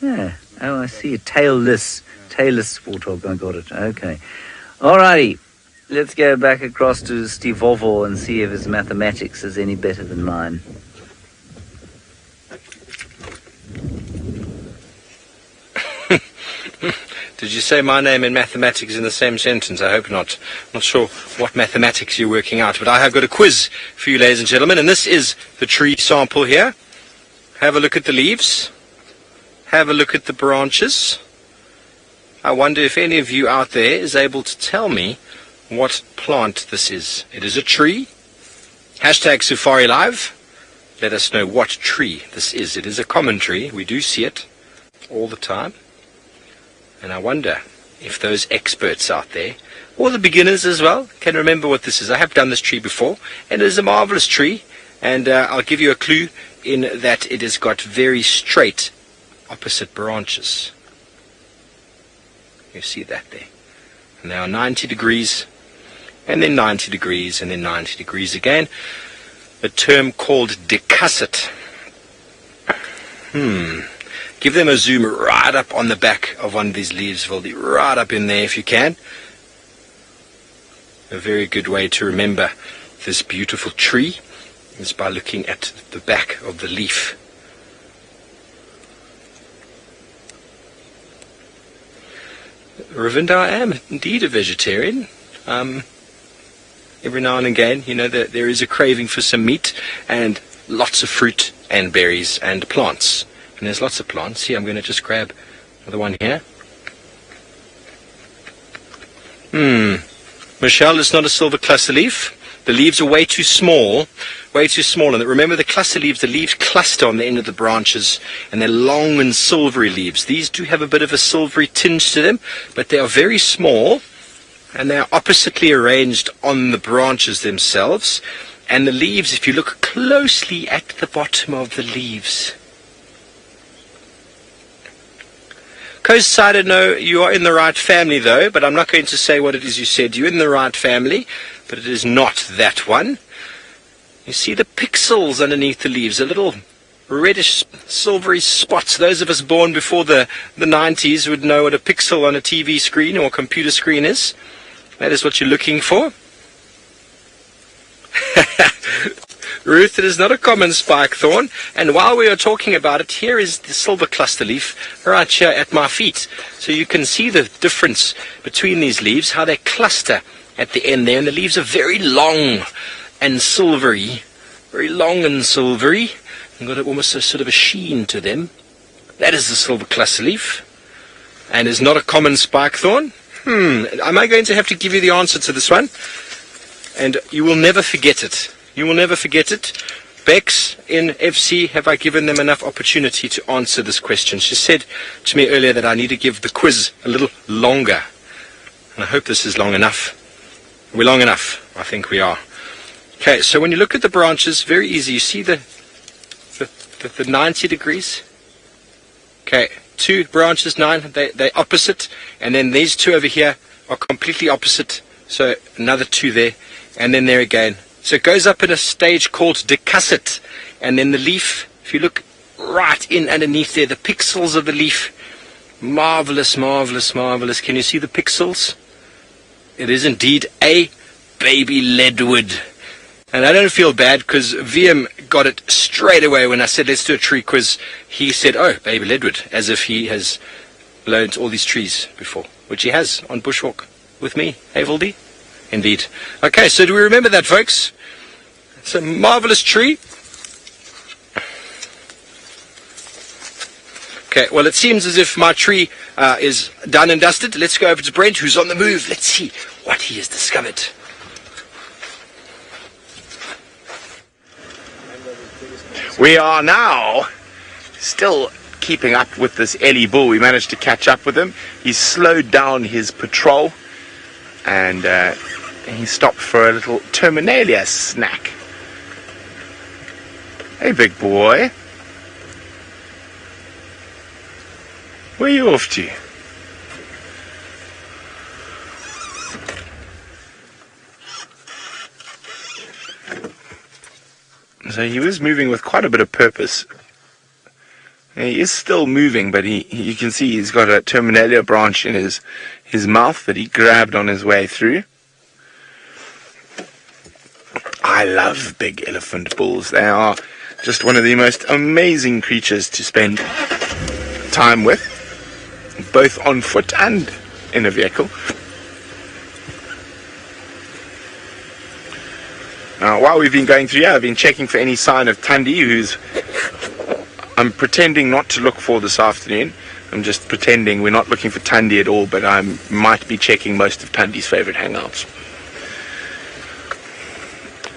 Yeah. Oh, I see. A tailless warthog. I got it. Okay. Alrighty. Let's go back across to Steve Vovo and see if his mathematics is any better than mine. Did you say my name and mathematics in the same sentence? I hope not. Not sure what mathematics you're working out, but I have got a quiz for you, ladies and gentlemen, and this is the tree sample here. Have a look at the leaves. Have a look at the branches. I wonder if any of you out there is able to tell me what plant this is. It is a tree. Hashtag Safari Live. Let us know what tree this is. It is a common tree. We do see it all the time. And I wonder if those experts out there, or the beginners as well, can remember what this is. I have done this tree before, and it is a marvelous tree. And I'll give you a clue in that it has got very straight opposite branches. You see that there. And they are 90 degrees, and then 90 degrees, and then 90 degrees again. A term called decussate. Give them a zoom right up on the back of one of these leaves, Vildy, right up in there if you can. A very good way to remember this beautiful tree is by looking at the back of the leaf. Ravinda, I am indeed a vegetarian. Every now and again, you know, there is a craving for some meat and lots of fruit and berries and plants. And there's lots of plants. Here, I'm going to just grab another one here. Michelle, it's not a silver cluster leaf. The leaves are way too small. And remember the cluster leaves, the leaves cluster on the end of the branches, and they're long and silvery leaves. These do have a bit of a silvery tinge to them, but they are very small, and they are oppositely arranged on the branches themselves. And the leaves, if you look closely at the bottom of the leaves. Coast-sided, no, you are in the right family though, but I'm not going to say what it is you said. You're in the right family, but it is not that one. You see the pixels underneath the leaves, a little reddish silvery spots. Those of us born before the 90s would know what a pixel on a TV screen or computer screen is. That is what you're looking for. Ruth, it is not a common spike thorn, and while we are talking about it, here is the silver cluster leaf right here at my feet. So you can see the difference between these leaves, how they cluster at the end there, and the leaves are very long and silvery, and got almost a sort of a sheen to them. That is the silver cluster leaf, and is not a common spike thorn. Am I going to have to give you the answer to this one? And you will never forget it. You will never forget it. Bex in FC, have I given them enough opportunity to answer this question? She said to me earlier that I need to give the quiz a little longer. And I hope this is long enough. We're long enough. I think we are. Okay, so when you look at the branches, very easy. You see the 90 degrees? Okay, two branches, 9, they're opposite. And then these two over here are completely opposite. So another 2 there. And then there again. So it goes up in a stage called decussate, and then the leaf, if you look right in underneath there, the pixels of the leaf, marvelous. Can you see the pixels? It is indeed a baby leadwood. And I don't feel bad because VM got it straight away when I said let's do a tree quiz. He said, oh, baby leadwood, as if he has learned all these trees before, which he has on bushwalk with me, Haveldy. Indeed. Okay, so do we remember that, folks? It's a marvelous tree. Okay, well, it seems as if my tree is done and dusted. Let's go over to Brent, who's on the move. Let's see what he has discovered. We are now still keeping up with this Ellie bull. We managed to catch up with him. He's slowed down his patrol, and he stopped for a little Terminalia snack. Hey, big boy. Where are you off to? So he was moving with quite a bit of purpose. He is still moving, but you can see he's got a Terminalia branch in his mouth that he grabbed on his way through. I love big elephant bulls. They are just one of the most amazing creatures to spend time with, both on foot and in a vehicle. Now, while we've been going through here, I've been checking for any sign of Thandi, I'm pretending not to look for this afternoon. I'm just pretending we're not looking for Thandi at all, but I might be checking most of Thandi's favorite hangouts.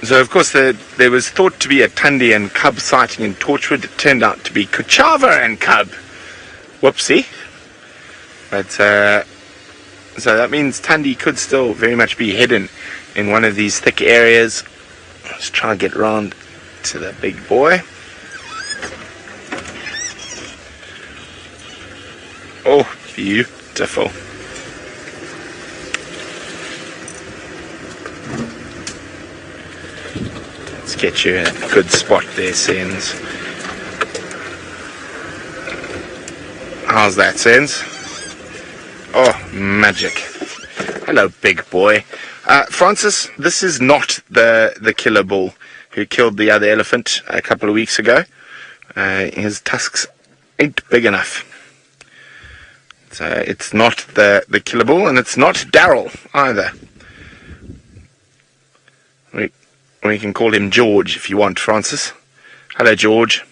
So, of course, there was thought to be a Thandi and cub sighting in Torchwood. It turned out to be Kuchava and cub. Whoopsie. But, so that means Thandi could still very much be hidden in one of these thick areas. Let's try and get round to the big boy. Oh, beautiful. Let's get you in a good spot there, Sens. How's that, Sense? Oh, magic. Hello, big boy. Francis, this is not the killer bull who killed the other elephant a couple of weeks ago. His tusks ain't big enough. So it's not the killer bull, and it's not Daryl either. We can call him George if you want, Francis. Hello, George.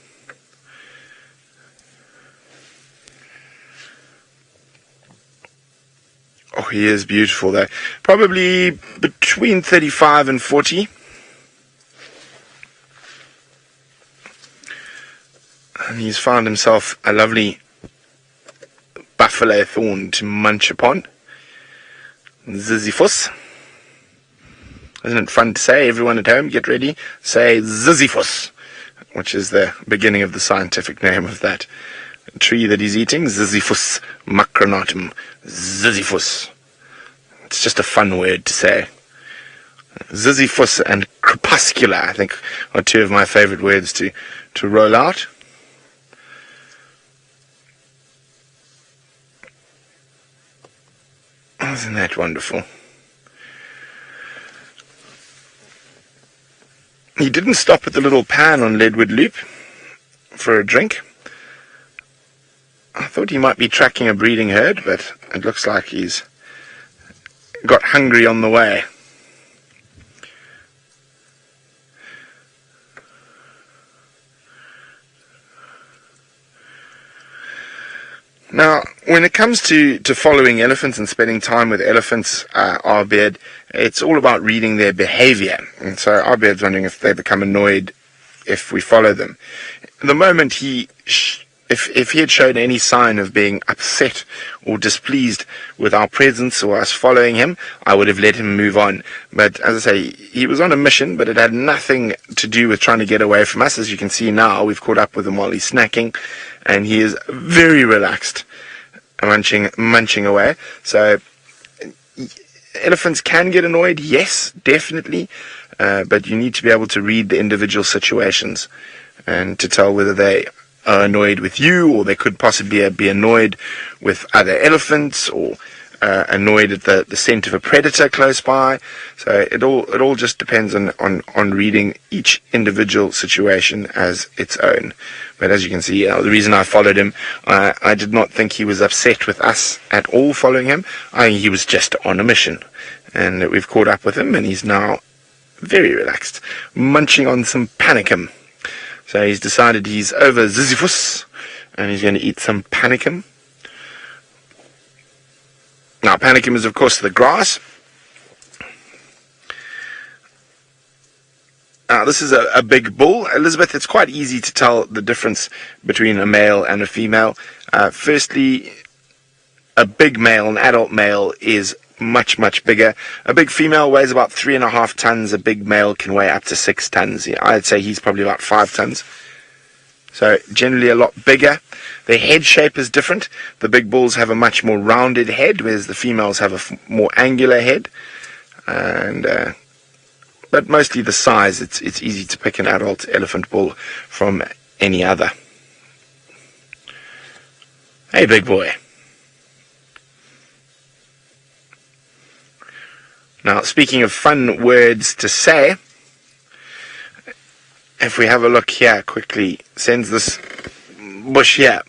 Oh, he is beautiful, though. Probably between 35 and 40. And he's found himself a lovely buffalo thorn to munch upon. Ziziphus. Isn't it fun to say? Everyone at home, get ready. Say Ziziphus, which is the beginning of the scientific name of that tree that he's eating. Ziziphus macronatum. Ziziphus. It's just a fun word to say. Ziziphus and crepuscular, I think, are two of my favorite words to roll out. Isn't that wonderful? He didn't stop at the little pan on Leadwood Loop for a drink. I thought he might be tracking a breeding herd, but it looks like he's got hungry on the way. Now, when it comes to following elephants and spending time with elephants, Arbeid, it's all about reading their behavior. And so Arbeid's wondering if they become annoyed if we follow them. The moment if he had shown any sign of being upset or displeased with our presence or us following him, I would have let him move on. But as I say, he was on a mission, but it had nothing to do with trying to get away from us. As you can see now, we've caught up with him while he's snacking, and he is very relaxed, munching away. So elephants can get annoyed, yes, definitely, but you need to be able to read the individual situations and to tell whether they are annoyed with you, or they could possibly be annoyed with other elephants, or annoyed at the scent of a predator close by. So it all just depends on reading each individual situation as its own. But as you can see, the reason I followed him, I did not think he was upset with us at all following him. He was just on a mission, and we've caught up with him, and he's now very relaxed, munching on some panicum. So he's decided he's over Ziziphus, and he's going to eat some panicum. Now, panicum is, of course, the grass. Now, this is a big bull. Elizabeth, it's quite easy to tell the difference between a male and a female. Firstly, a big male, an adult male, is much, much bigger. A big female weighs about 3.5 tons. A big male can weigh up to 6 tons. I'd say he's probably about 5 tons. So generally a lot bigger. Their head shape is different. The big bulls have a much more rounded head, whereas the females have a more angular head. And but mostly the size. It's easy to pick an adult elephant bull from any other. Hey, big boy. Now, speaking of fun words to say, if we have a look here quickly, sends this bush here.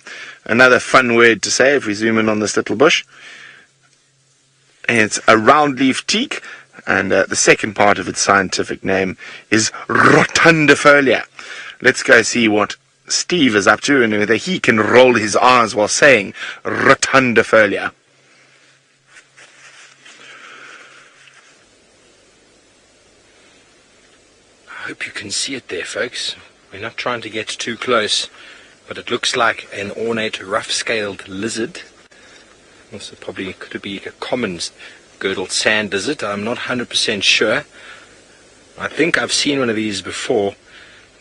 Another fun word to say if we zoom in on this little bush. And it's a round-leaf teak, and the second part of its scientific name is rotundifolia. Let's go see what Steve is up to and whether he can roll his R's while saying rotundifolia. I hope you can see it there, folks. We're not trying to get too close, but it looks like an ornate, rough-scaled lizard. Also, probably could be a common girdled sand lizard. I'm not 100% sure. I think I've seen one of these before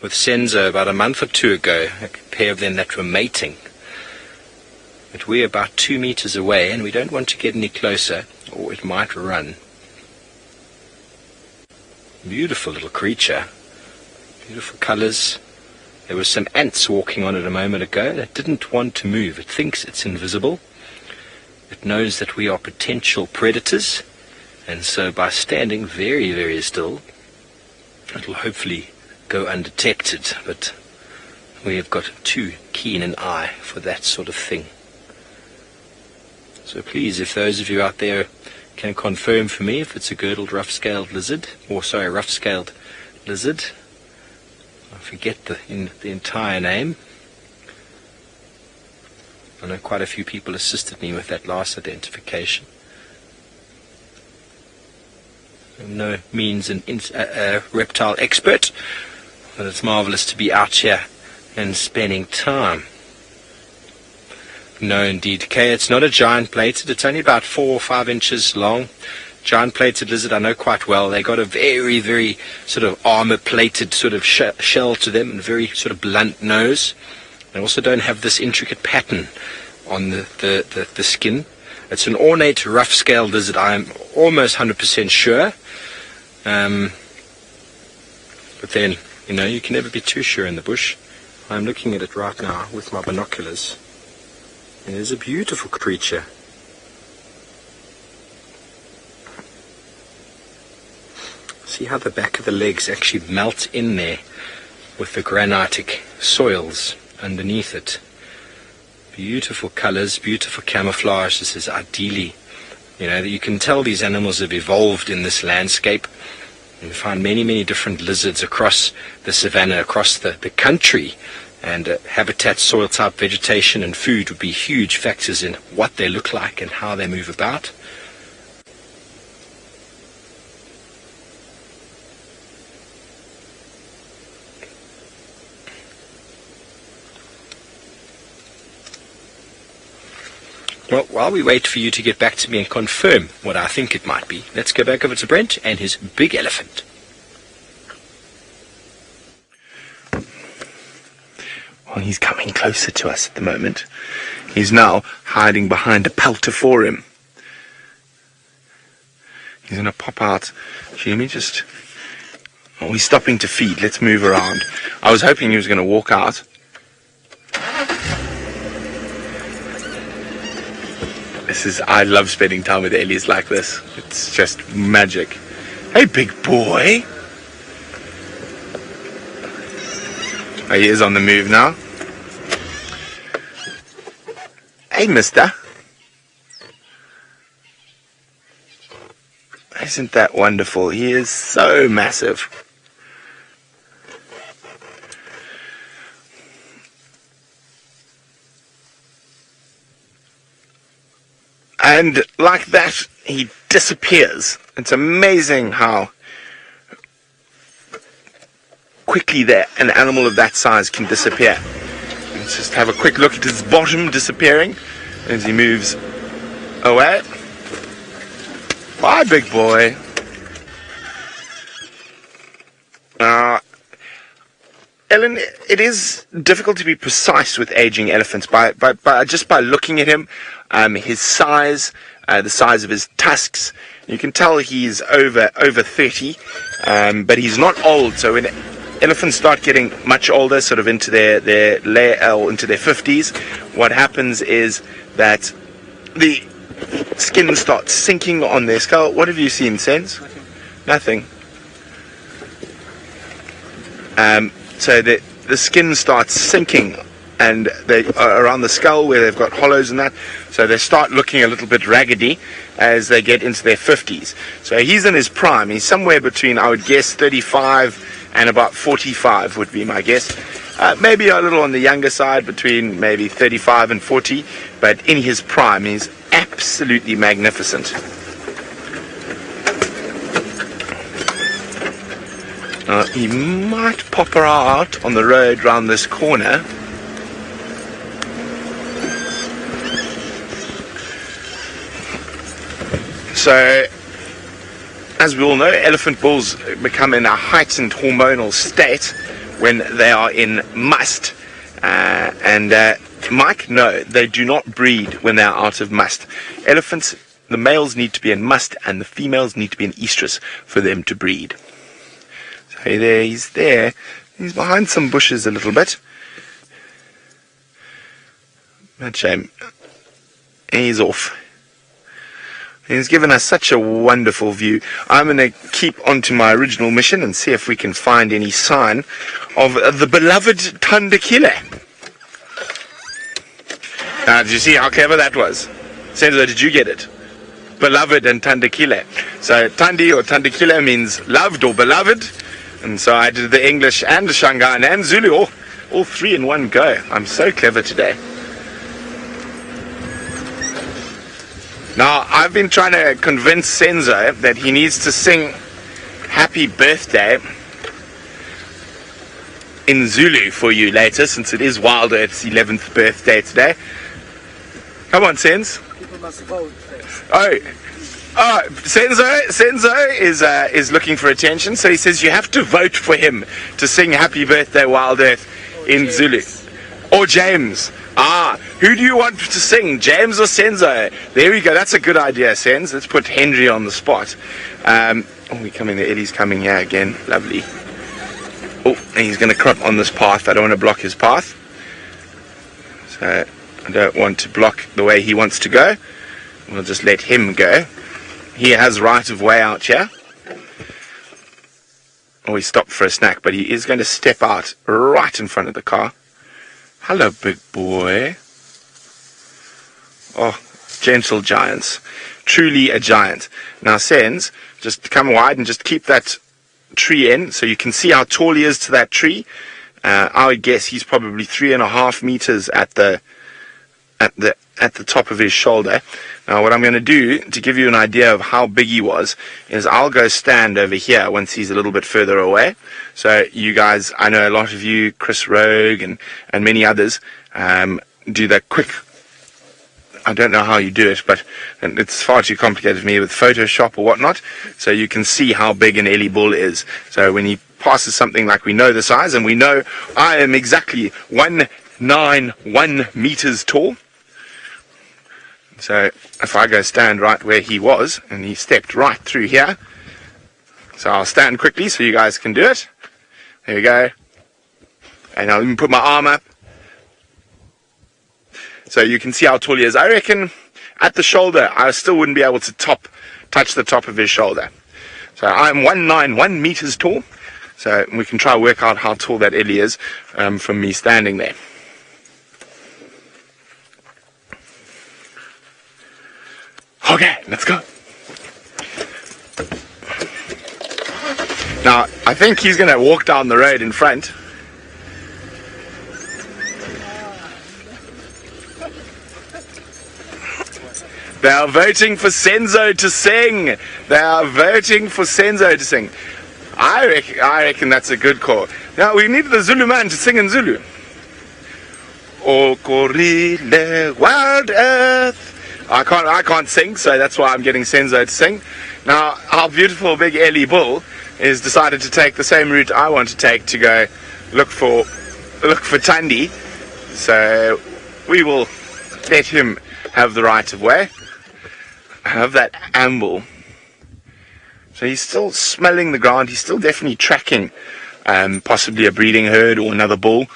with Senzo about a month or two ago, a pair of them that were mating. But we're about 2 meters away, and we don't want to get any closer, or it might run. Beautiful little creature. Beautiful colors. There were some ants walking on it a moment ago that didn't want to move. It thinks it's invisible. It knows that we are potential predators, and so by standing very, very still, it will hopefully go undetected, but we have got too keen an eye for that sort of thing. So please, if those of you out there can confirm for me if it's a girdled rough-scaled lizard, rough-scaled lizard, I forget the entire name. I know quite a few people assisted me with that last identification. I'm no means a reptile expert, but it's marvelous to be out here and spending time. No, indeed, Kay, it's not a giant plated. It's only about 4 or 5 inches long. Giant plated lizard I know quite well. They got a very, very sort of armor-plated sort of shell to them and a very sort of blunt nose. They also don't have this intricate pattern on the skin. It's an ornate rough-scaled lizard, I am almost 100% sure. But then, you can never be too sure in the bush. I'm looking at it right now with my binoculars. It is a beautiful creature. See how the back of the legs actually melt in there with the granitic soils underneath it. Beautiful colors, beautiful camouflage. This is ideally, you can tell these animals have evolved in this landscape. You find many, many different lizards across the savanna, across the country. And habitat, soil type, vegetation and food would be huge factors in what they look like and how they move about. Well, while we wait for you to get back to me and confirm what I think it might be, let's go back over to Brent and his big elephant. Well, he's coming closer to us at the moment. He's now hiding behind a pelter for him. He's going to pop out. Jimmy, just... Oh, he's stopping to feed. Let's move around. I was hoping he was going to walk out. I love spending time with Ellies like this. It's just magic. Hey, big boy. Oh, he is on the move now. Hey, mister. Isn't that wonderful? He is so massive. And like that, he disappears. It's amazing how quickly an animal of that size can disappear. Let's just have a quick look at his bottom disappearing as he moves away. Bye, big boy. Ellen, it is difficult to be precise with aging elephants just by looking at him, his size, the size of his tusks. You can tell he's over 30, but he's not old. So when elephants start getting much older, sort of into their into their 50s, what happens is that the skin starts sinking on their skull. What have you seen, Sense? Nothing. So the skin starts sinking, and they around the skull where they've got hollows and that. So they start looking a little bit raggedy as they get into their 50s. So he's in his prime. He's somewhere between, I would guess, 35 and about 45 would be my guess. Maybe a little on the younger side, between maybe 35 and 40, but in his prime, he's absolutely magnificent. He might pop her out on the road round this corner. So, as we all know, elephant bulls become in a heightened hormonal state when they are in must. Mike, no, they do not breed when they are out of must. Elephants, the males need to be in must, and the females need to be in estrus for them to breed. So there, he's there. He's behind some bushes a little bit. That shame. He's off. He's given us such a wonderful view. I'm going to keep on to my original mission and see if we can find any sign of the beloved Tandakile. Now, did you see how clever that was? Senzo, did you get it? Beloved and Tandakile. So, Tandi or Tandakile means loved or beloved. And so I did the English and the Shangaan and Zulu, all three in one go. I'm so clever today. Now, I've been trying to convince Senzo that he needs to sing Happy Birthday in Zulu for you later, since it is Wild Earth's 11th birthday today. Come on, Senz. People must vote first. Senzo is looking for attention, so he says you have to vote for him to sing Happy Birthday Wild Earth in Zulu. Or James. Who do you want to sing, James or Senzo? There we go, that's a good idea, Senz. Let's put Henry on the spot. We're coming there, Eddie's coming here again, lovely. Oh, and he's going to crop on this path. I don't want to block his path. So, I don't want to block the way he wants to go. We'll just let him go. He has right of way out here. Oh, he stopped for a snack, but he is going to step out right in front of the car. Hello, big boy. Oh, gentle giants. Truly a giant. Now, Senz, just come wide and just keep that tree in so you can see how tall he is to that tree. I would guess he's probably 3.5 meters at the top of his shoulder. Now, what I'm going to do to give you an idea of how big he was is I'll go stand over here once he's a little bit further away. So you guys, I know a lot of you, Chris Rogue and many others, do that quick. I don't know how you do it, but it's far too complicated for me with Photoshop or whatnot. So you can see how big an Ellie bull is. So when he passes something like we know the size, and we know I am exactly 191 meters tall. So if I go stand right where he was, and he stepped right through here, so I'll stand quickly so you guys can do it. There we go. And I'll even put my arm up. So you can see how tall he is. I reckon at the shoulder, I still wouldn't be able to touch the top of his shoulder. So I'm 191 meters tall. So we can try to work out how tall that Ellie is from me standing there. Okay, let's go. Now, I think he's going to walk down the road in front. They are voting for Senzo to sing. They are voting for Senzo to sing. I reckon that's a good call. Now, we need the Zulu man to sing in Zulu. O Korile Wild Earth. I can't sing, so that's why I'm getting Senzo to sing. Now, our beautiful big Ellie bull is decided to take the same route I want to take to go look for Tandi. So we will let him have the right of way. Have that amble. So he's still smelling the ground. He's still definitely tracking possibly a breeding herd or another bull.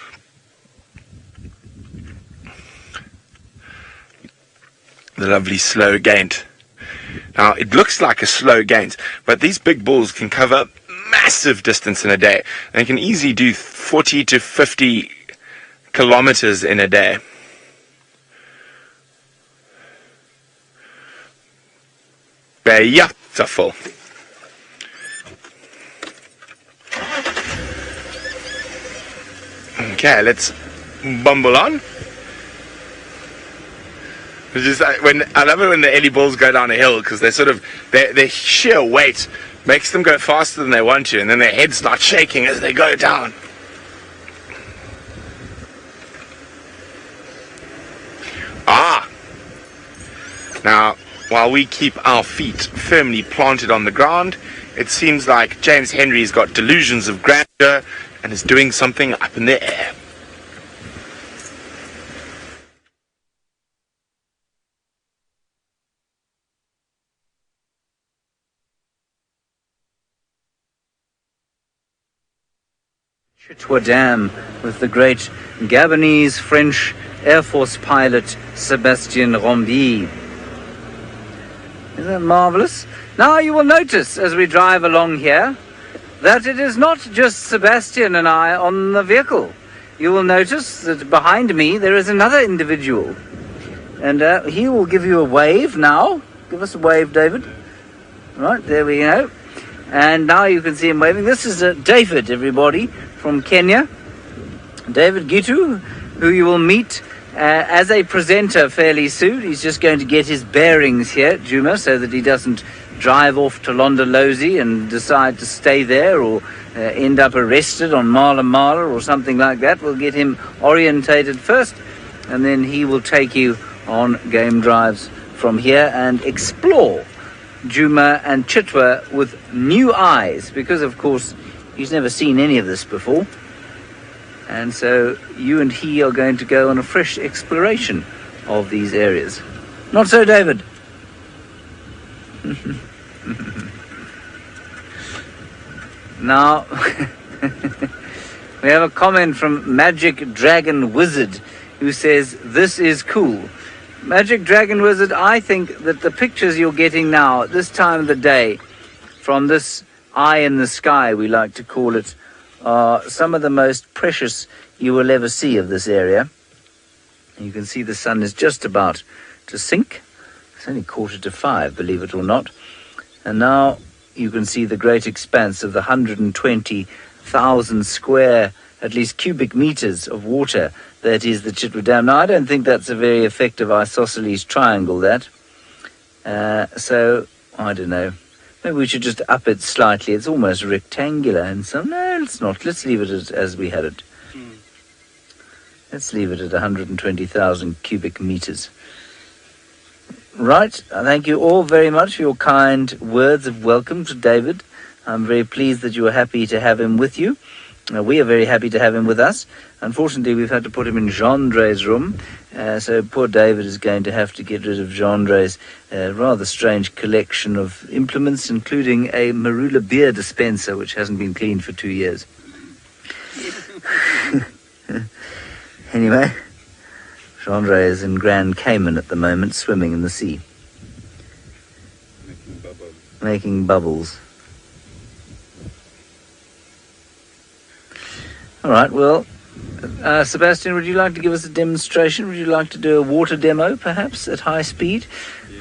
The lovely slow gait. Now, it looks like a slow gait, but these big bulls can cover massive distance in a day. They can easily do 40 to 50 kilometers in a day. Beautiful. Okay, let's bumble on. Just, I love it when the Ellie bulls go down a hill, because their sheer weight makes them go faster than they want to, and then their heads start shaking as they go down. Now, while we keep our feet firmly planted on the ground, it seems like James Henry's got delusions of grandeur and is doing something up in the air. Chitwa Dam with the great Gabonese French Air Force pilot Sébastien Rombi. Isn't that marvelous? Now you will notice as we drive along here that it is not just Sebastian and I on the vehicle. You will notice that behind me there is another individual. And he will give you a wave now. Give us a wave, David. Right, there we go. And now you can see him waving. This is David, everybody, from Kenya. David Gitu, who you will meet as a presenter fairly soon. He's just going to get his bearings here at Djuma so that he doesn't drive off to Londolozi and decide to stay there or end up arrested on Mala Mala or something like that. We'll get him orientated first, and then he will take you on game drives from here and explore Djuma and Chitwa with new eyes, because of course he's never seen any of this before. And so you and he are going to go on a fresh exploration of these areas. Not so, David? Now, we have a comment from Magic Dragon Wizard who says, this is cool. Magic Dragon Wizard, I think that the pictures you're getting now at this time of the day from this eye in the sky, we like to call it, are some of the most precious you will ever see of this area. You can see the sun is just about to sink. It's only 4:45, believe it or not. And now you can see the great expanse of the 120,000 square, at least cubic meters of water that is the Chitwa Dam. Now, I don't think that's a very effective isosceles triangle, that. So, I don't know. Maybe we should just up it slightly. It's almost rectangular and some. No, it's not. Let's leave it as we had it. Let's leave it at 120,000 cubic meters. Right. Thank you all very much for your kind words of welcome to David. I'm very pleased that you are happy to have him with you. We are very happy to have him with us. Unfortunately, we've had to put him in Gendre's room, so poor David is going to have to get rid of Gendre's rather strange collection of implements, including a marula beer dispenser, which hasn't been cleaned for 2 years. Anyway, Gendre is in Grand Cayman at the moment, swimming in the sea. Making bubbles. All right, well, Sebastian, would you like to give us a demonstration? Would you like to do a water demo, perhaps, at high speed?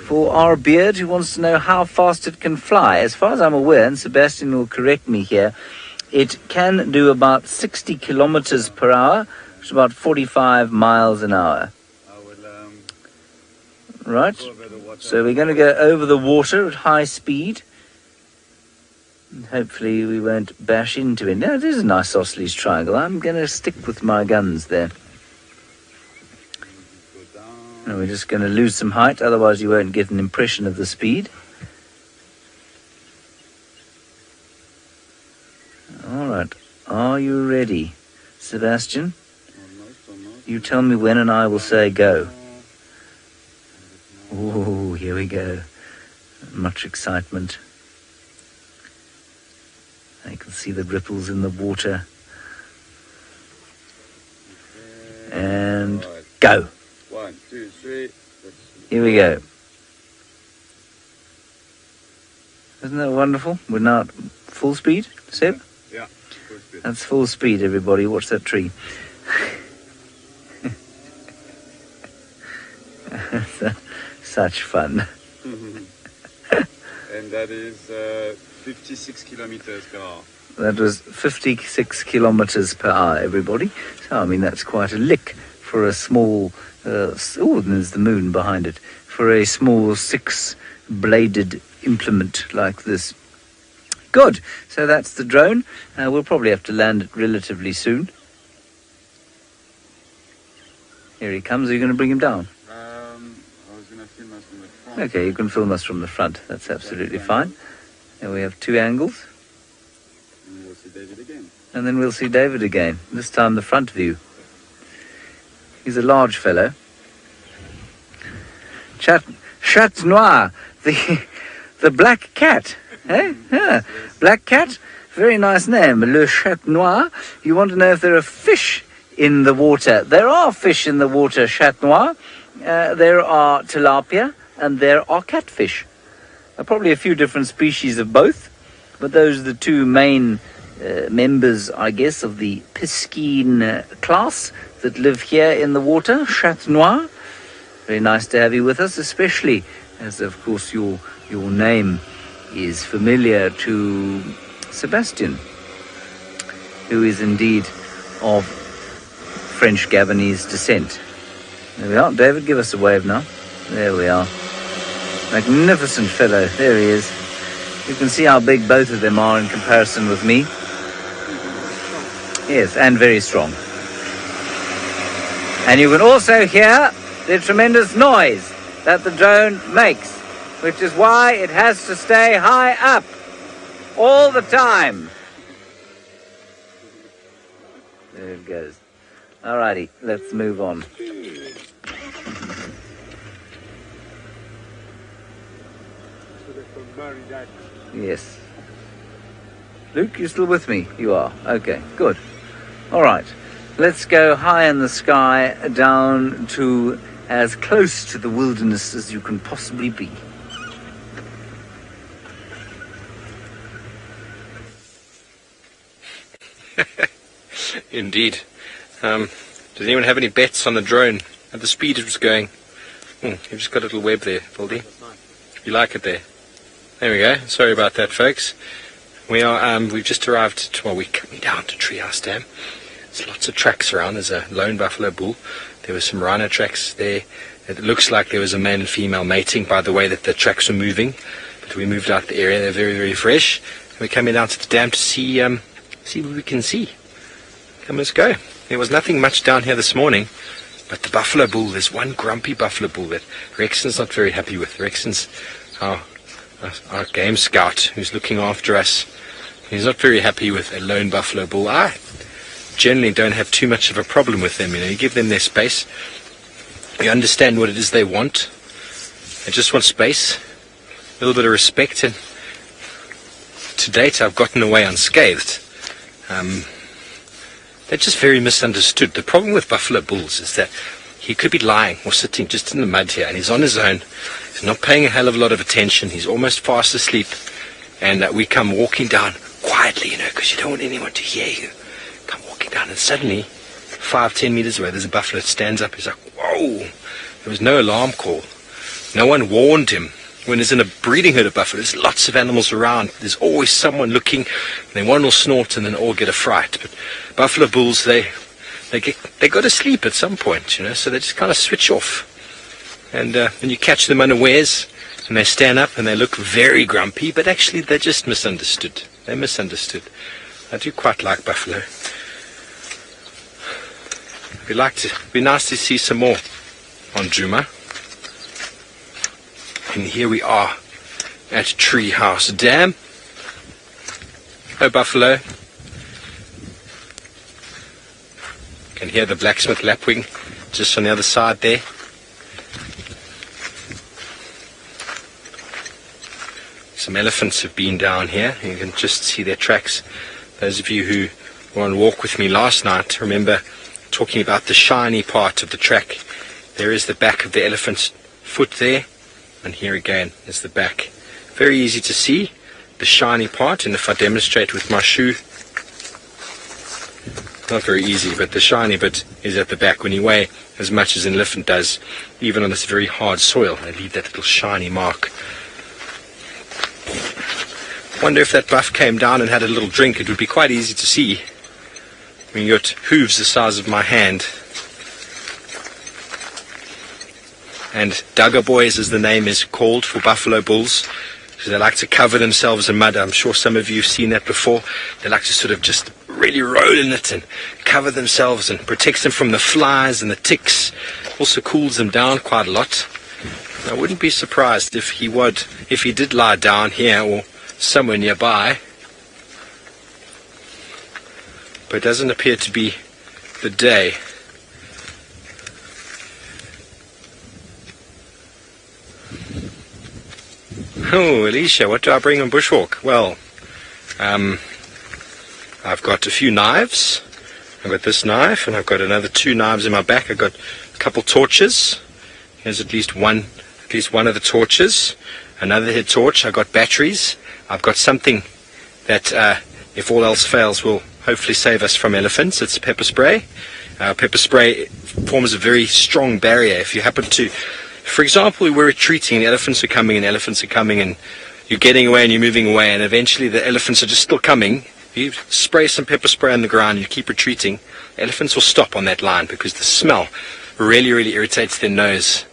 For our beard, who wants to know how fast it can fly. As far as I'm aware, and Sebastian will correct me here, it can do about 60 kilometers per hour, which is about 45 miles an hour. Right, so we're going to go over the water at high speed. Hopefully we won't bash into it. Now, it is an isosceles triangle. I'm going to stick with my guns there. And we're just going to lose some height, otherwise you won't get an impression of the speed. All right. Are you ready, Sebastian? You tell me when and I will say go. Oh, here we go. Much excitement. I can see the ripples in the water. And go. 1, 2, 3. Here we go. Isn't that wonderful? We're now at full speed, Seb? Yeah, full speed. That's full speed, everybody. Watch that tree. Such fun. And that is 56 kilometers per hour. That was 56 kilometers per hour, everybody. So, I mean, that's quite a lick for a small... oh, there's the moon behind it. For a small 6-bladed implement like this. Good. So that's the drone. We'll probably have to land it relatively soon. Here he comes. Are you going to bring him down? I was going to film us from the front. Okay, you can film us from the front. That's absolutely fine. And we have 2 angles. And we'll see David again. And then we'll see David again. This time the front view. He's a large fellow. Chat Noir, the black cat. Eh? Yeah. Black cat, Very nice name, Le Chat Noir. You want to know if there are fish in the water. There are fish in the water, Chat Noir. There are tilapia and there are catfish. Probably a few different species of both, but those are the two main members, I guess, of the piscine class that live here in the water, Chat Noir. Very nice to have you with us, especially as, of course, your name is familiar to Sebastian, who is indeed of French Gabonese descent. There we are. David, give us a wave now. There we are. Magnificent fellow. There he is. You can see how big both of them are in comparison with me. Yes, and very strong. And you can also hear the tremendous noise that the drone makes, which is why it has to stay high up all the time. There it goes. Alrighty, let's move on. Yes. Luke, you still with me? You are. Okay, good. Alright, let's go high in the sky down to as close to the wilderness as you can possibly be. Indeed. Does anyone have any bets on the drone at the speed it was going? You've just got a little web there, Baldy. You like it there? There we go. Sorry about that, folks. We've just arrived we're coming down to Treehouse Dam. There's lots of tracks around. There's a lone buffalo bull. There were some rhino tracks there. It looks like there was a male and female mating by the way that the tracks were moving. But we moved out the area. They're very, very fresh. And we're coming down to the dam to see what we can see. Come, let's go. There was nothing much down here this morning, but the buffalo bull, there's one grumpy buffalo bull that Rexon's not very happy with. Rexon's our game scout who's looking after us. He's not very happy with a lone buffalo bull. I generally don't have too much of a problem with them. You give them their space. You understand what it is they want. They just want space, a little bit of respect, and to date I've gotten away unscathed. They're just very misunderstood. The problem with buffalo bulls is that he could be lying or sitting just in the mud here, and he's on his own. He's not paying a hell of a lot of attention. He's almost fast asleep, and we come walking down quietly, because you don't want anyone to hear you. Come walking down, and suddenly, 5-10 meters away, there's a buffalo that stands up. He's like, whoa! There was no alarm call. No one warned him. When there's in a breeding herd of buffalo, there's lots of animals around. There's always someone looking, and then one will snort, and then all get a fright. But buffalo bulls, they go to sleep at some point, so they just kind of switch off. And then you catch them unawares, and they stand up, and they look very grumpy, but actually they're just misunderstood. They're misunderstood. I do quite like buffalo. It'd be nice to see some more on Djuma. And here we are at Treehouse Dam. Oh, buffalo. You can hear the blacksmith lapwing just on the other side there. Some elephants have been down here. You can just see their tracks. Those of you who were on walk with me last night remember talking about the shiny part of the track. There is the back of the elephant's foot there. And here again is the back. Very easy to see, the shiny part, and if I demonstrate with my shoe, not very easy, but the shiny bit is at the back. When you weigh as much as an elephant does, even on this very hard soil, they leave that little shiny mark. Wonder if that buff came down and had a little drink. It would be quite easy to see. I mean, you've got hooves the size of my hand. And Duggar boys, as the name is called for buffalo bulls, because they like to cover themselves in mud. I'm sure some of you have seen that before. They like to sort of just really roll in it and cover themselves, and protects them from the flies and the ticks. Also cools them down quite a lot. I wouldn't be surprised if he did lie down here or somewhere nearby. But it doesn't appear to be the day. Oh, Alicia, what do I bring on bushwalk? Well, I've got a few knives. I've got this knife, and I've got another 2 knives in my back. I've got a couple torches. Here's at least one of the torches. Another head torch. I've got batteries. I've got something that, if all else fails, will hopefully save us from elephants. It's pepper spray. Pepper spray forms a very strong barrier. If you happen to, for example, we're retreating, and elephants are coming, and you're getting away and you're moving away, and eventually the elephants are just still coming. You spray some pepper spray on the ground, you keep retreating, elephants will stop on that line because the smell really, really irritates their nose.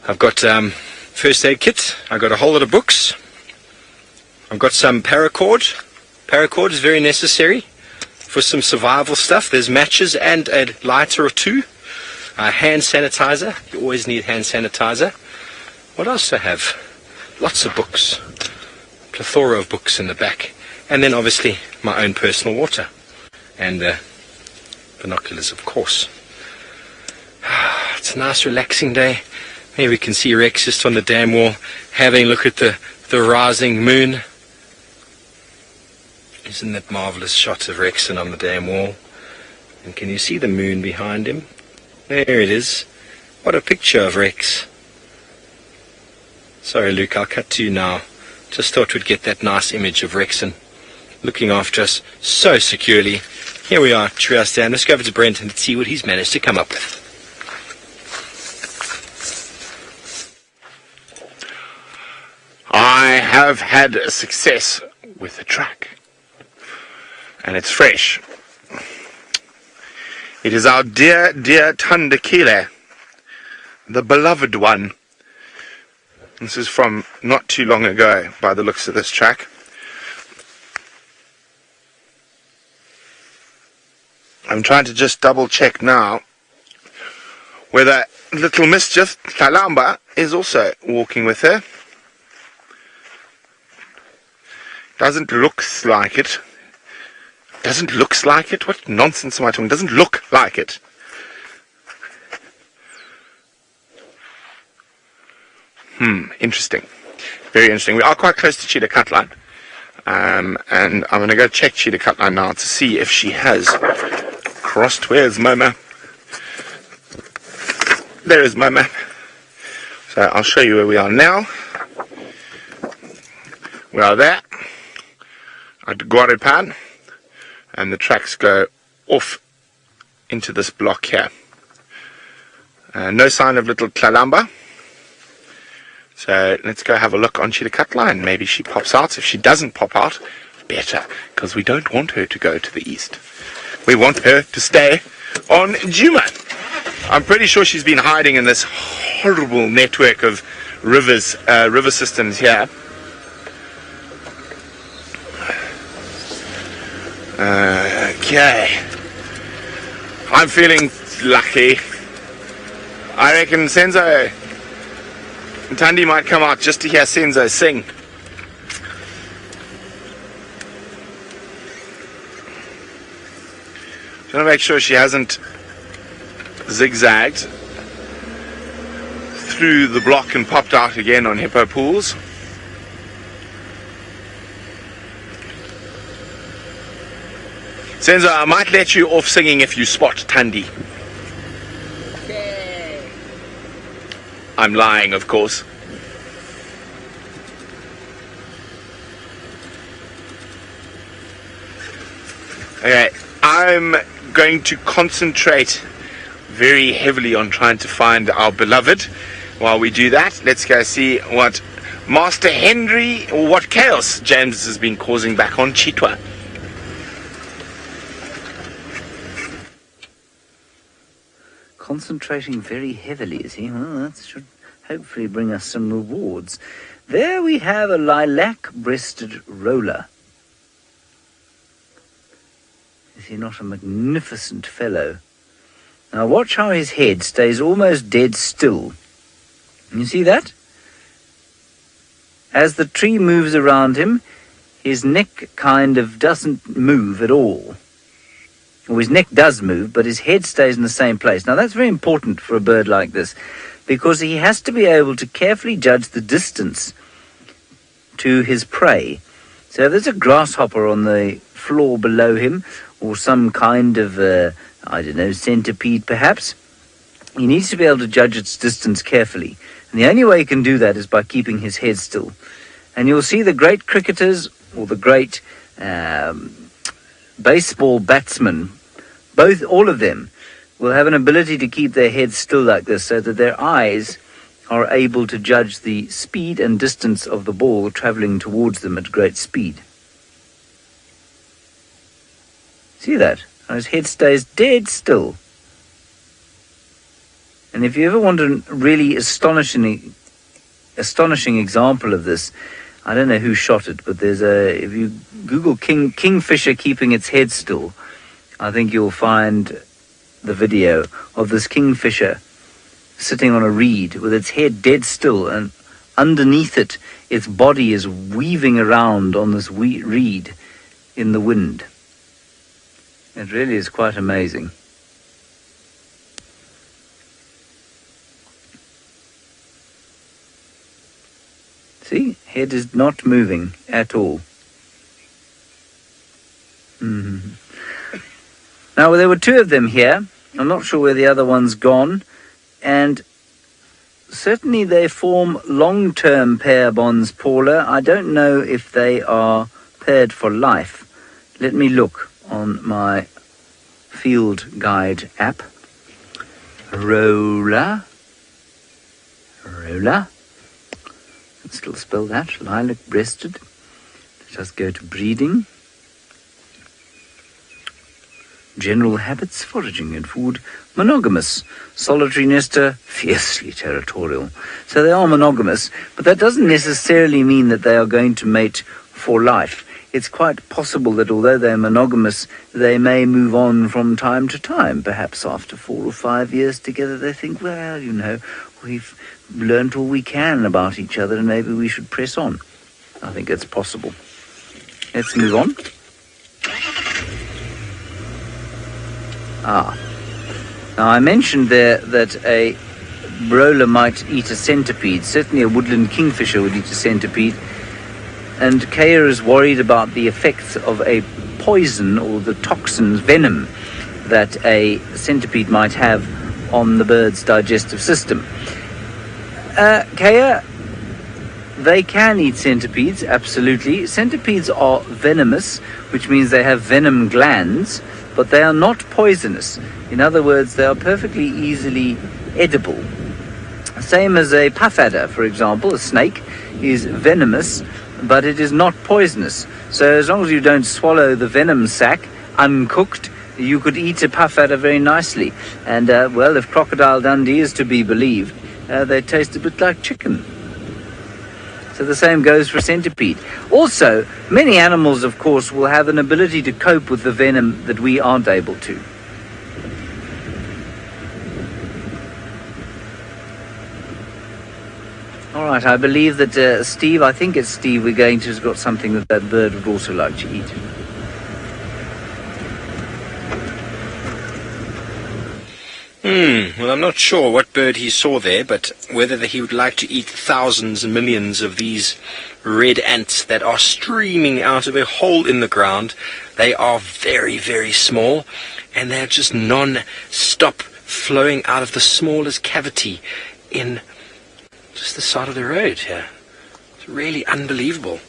I've got first aid kit. I've got a whole lot of books. I've got some paracord. Paracord is very necessary for some survival stuff. There's matches and a lighter or 2. Hand sanitizer. You always need hand sanitizer. What else do I have? Lots of books. Plethora of books in the back. And then obviously my own personal water. And binoculars, of course. It's a nice relaxing day. Here we can see Rex just on the dam wall having a look at the rising moon. Isn't that marvellous shot of Rex on the dam wall? And can you see the moon behind him? There it is. What a picture of Rex. Sorry Luke, I'll cut to you now. Just thought we'd get that nice image of Rexon looking after us so securely. Here we are, Treehouse Dam. Let's go over to Brent and see what he's managed to come up with. I have had a success with a track. And it's fresh. It is our dear, dear Tandakile, the beloved one. This is from not too long ago, by the looks of this track. I'm trying to just double check now whether Little Mischief, Kalamba, is also walking with her. Doesn't look like it. Doesn't looks like it? What nonsense am I talking? Doesn't look like it. Interesting. Very interesting. We are quite close to Cheetah Cutline. And I'm going to go check Cheetah Cutline now to see if she has crossed. Where's Moma? There is Moma. So I'll show you where we are now. We are there at Warthog, and the tracks go off into this block here. No sign of little Kalamba. So let's go have a look on Cheetah Cutline. Maybe she pops out. If she doesn't pop out, better, because we don't want her to go to the east. We want her to stay on Djuma. I'm pretty sure she's been hiding in this horrible network of rivers, river systems here. Okay. I'm feeling lucky. I reckon Senzo and Tandy might come out just to hear Senzo sing. Just want to make sure she hasn't zigzagged through the block and popped out again on Hippo Pools. Senzo, I might let you off singing if you spot Tandy. Okay. I'm lying, of course. Okay, I'm going to concentrate very heavily on trying to find our beloved. While we do that, let's go see what Master Henry, or what chaos James has been causing back on Chitwa. Concentrating very heavily, is he? Well, that should hopefully bring us some rewards. There we have a lilac-breasted roller. Is he not a magnificent fellow? Now watch how his head stays almost dead still. You see that? As the tree moves around him, his neck kind of doesn't move at all. Or his neck does move, but his head stays in the same place. Now that's very important for a bird like this, because he has to be able to carefully judge the distance to his prey. So if there's a grasshopper on the floor below him, or some kind of, I don't know, centipede perhaps, he needs to be able to judge its distance carefully. And the only way he can do that is by keeping his head still. And you'll see the great cricketers or the great baseball batsmen, all of them, will have an ability to keep their heads still like this so that their eyes are able to judge the speed and distance of the ball travelling towards them at great speed. See that? His head stays dead still. And if you ever want a really astonishing example of this, I don't know who shot it, but if you Google kingfisher keeping its head still, I think you'll find the video of this kingfisher sitting on a reed with its head dead still, and underneath it, its body is weaving around on this reed in the wind. It really is quite amazing. See, head is not moving at all. Now, there were two of them here. I'm not sure where the other one's gone. And certainly they form long-term pair bonds, Paula. I don't know if they are paired for life. Let me look on my field guide app. Rolla. Can still spell that. Lilac-breasted. Let us go to breeding. General habits, foraging and food, monogamous, solitary nester, fiercely territorial. So they are monogamous, but that doesn't necessarily mean that they are going to mate for life. It's quite possible that although they're monogamous, they may move on from time to time. Perhaps after 4 or 5 years together they think, well, we've learnt all we can about each other and maybe we should press on. I think it's possible. Let's move on. Now I mentioned there that a roller might eat a centipede. Certainly a woodland kingfisher would eat a centipede. And Kaya is worried about the effects of a poison or the toxins, venom, that a centipede might have on the bird's digestive system. Kaya, they can eat centipedes, absolutely. Centipedes are venomous, which means they have venom glands, but they are not poisonous. In other words, they are perfectly easily edible. Same as a puff adder, for example. A snake is venomous, but it is not poisonous. So as long as you don't swallow the venom sac uncooked, you could eat a puff adder very nicely. And, well, if Crocodile Dundee is to be believed, they taste a bit like chicken. So the same goes for centipede. Also, many animals, of course, will have an ability to cope with the venom that we aren't able to. All right, I believe that Steve, I think it's Steve, we're going to has got something that that bird would also like to eat. Well, I'm not sure what bird he saw there, but whether he would like to eat thousands and millions of these red ants that are streaming out of a hole in the ground. They are very, very small, and they're just non-stop flowing out of the smallest cavity in just the side of the road here. It's really unbelievable.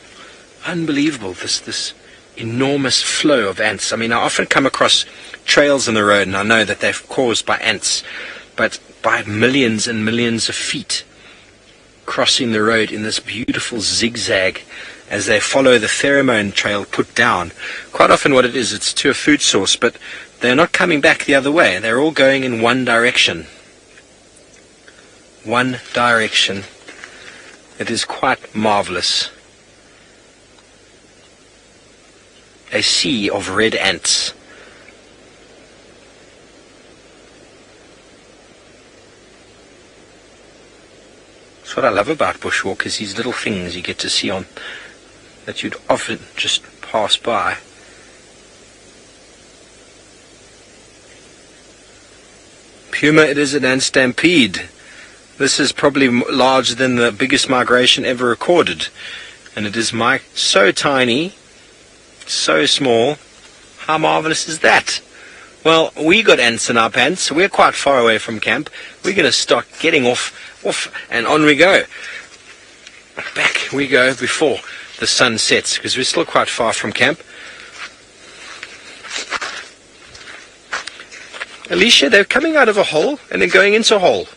Unbelievable, this enormous flow of ants. I mean, I often come across trails in the road, and I know that they're caused by ants, but by millions and millions of feet crossing the road in this beautiful zigzag as they follow the pheromone trail put down. Quite often what it is, it's to a food source, but they're not coming back the other way. They're all going in one direction. One direction. It is quite marvelous. A sea of red ants. That's what I love about bushwalkers, these little things you get to see on that you'd often just pass by. Puma, it is an ant stampede. This is probably larger than the biggest migration ever recorded. And it is so tiny, so small. How marvelous is that? Well, we got ants in our pants, so we're quite far away from camp. We're going to start getting off, and on we go. Back we go before the sun sets, because we're still quite far from camp. Alicia, they're coming out of a hole and then going into a hole.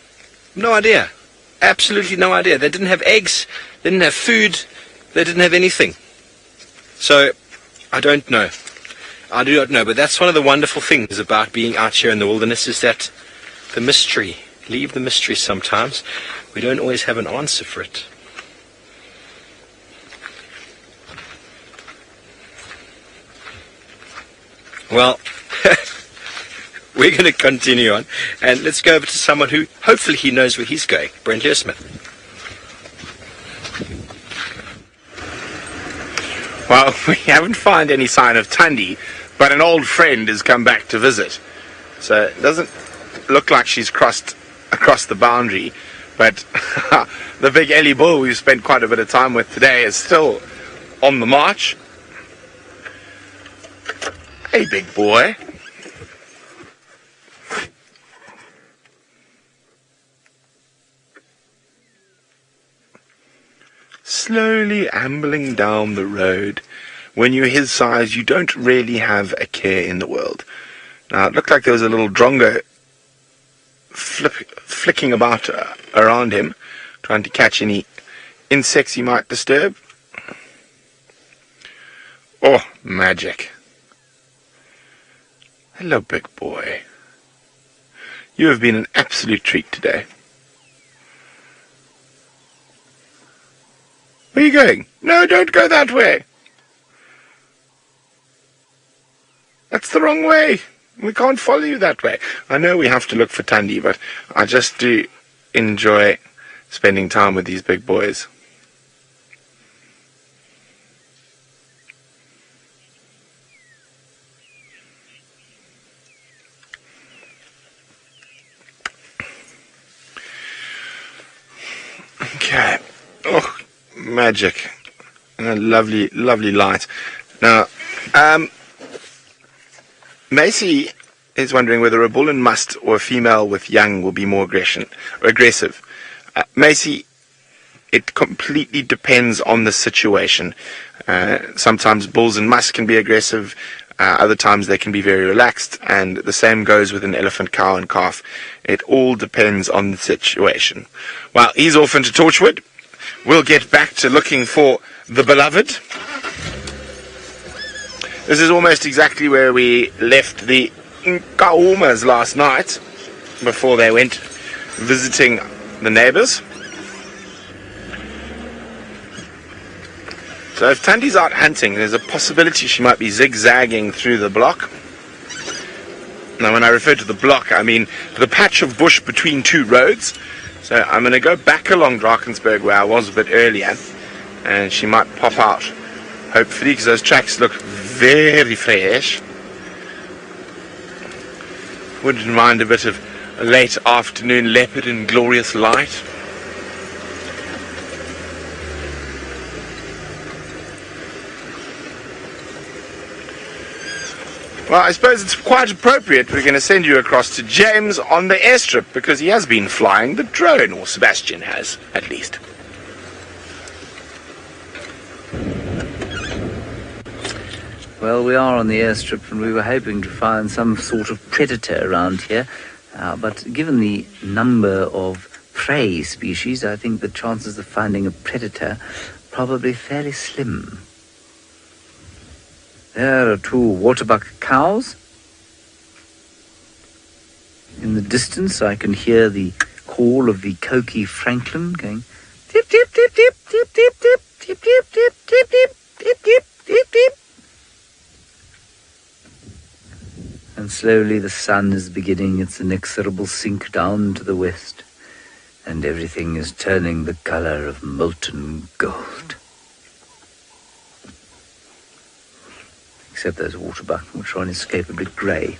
No idea. Absolutely no idea. They didn't have eggs, they didn't have food, they didn't have anything. So, I don't know. I do not know, but that's one of the wonderful things about being out here in the wilderness, is that the mystery. Leave the mystery sometimes. We don't always have an answer for it. Well, we're going to continue on, and let's go over to someone who, hopefully he knows where he's going. Brent Learsmith. Well, we haven't found any sign of Tundi, but an old friend has come back to visit. So it doesn't look like she's crossed across the boundary, but the big Ellie bull we've spent quite a bit of time with today is still on the march. Hey, big boy. Slowly ambling down the road. When you're his size, you don't really have a care in the world. Now, it looked like there was a little drongo flicking about around him, trying to catch any insects he might disturb. Oh, magic. Hello, big boy. You have been an absolute treat today. Where are you going? No, don't go that way. That's the wrong way. We can't follow you that way. I know we have to look for Tundi, but I just do enjoy spending time with these big boys. Okay. Oh, magic. And a lovely, lovely light. Now, Macy is wondering whether a bull and must or a female with young will be more aggressive. Macy, it completely depends on the situation. Sometimes bulls and musts can be aggressive. Other times they can be very relaxed, and the same goes with an elephant, cow, and calf. It all depends on the situation. Well, he's off into Torchwood. We'll get back to looking for the beloved. This is almost exactly where we left the Nkaumas last night, before they went visiting the neighbors. So if Tundi's out hunting, there's a possibility she might be zigzagging through the block. Now, when I refer to the block, I mean the patch of bush between two roads. So I'm going to go back along Drakensberg where I was a bit earlier, and she might pop out, hopefully, because those tracks look very fresh. Wouldn't mind a bit of a late afternoon leopard in glorious light. Well, I suppose it's quite appropriate we're going to send you across to James on the airstrip, because he has been flying the drone, or Sebastian has, at least. Well, we are on the airstrip, and we were hoping to find some sort of predator around here. But given the number of prey species, I think the chances of finding a predator probably fairly slim. There are two Waterbuck cows. In the distance, I can hear the call of the Coqui Franklin going tip tip tip tip tip tip tip tip tip tip tip tip tip tip tip tip. And slowly the sun is beginning its inexorable sink down to the west, and everything is turning the color of molten gold. Except those Waterbuck, which are inescapably grey.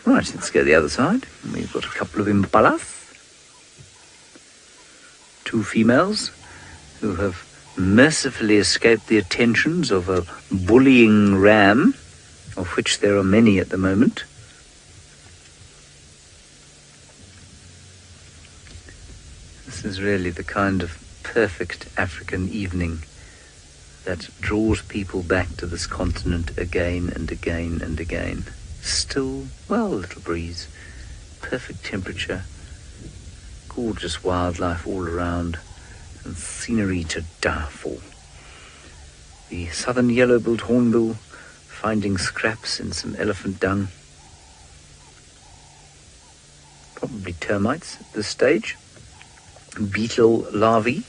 Right, let's go the other side. We've got a couple of impalas. Two females who have mercifully escaped the attentions of a bullying ram, of which there are many at the moment. This is really the kind of perfect African evening that draws people back to this continent again and again and again. Still, well, little breeze, perfect temperature, gorgeous wildlife all around, and scenery to die for. The southern yellow-billed hornbill finding scraps in some elephant dung. Probably termites at this stage. Beetle larvae.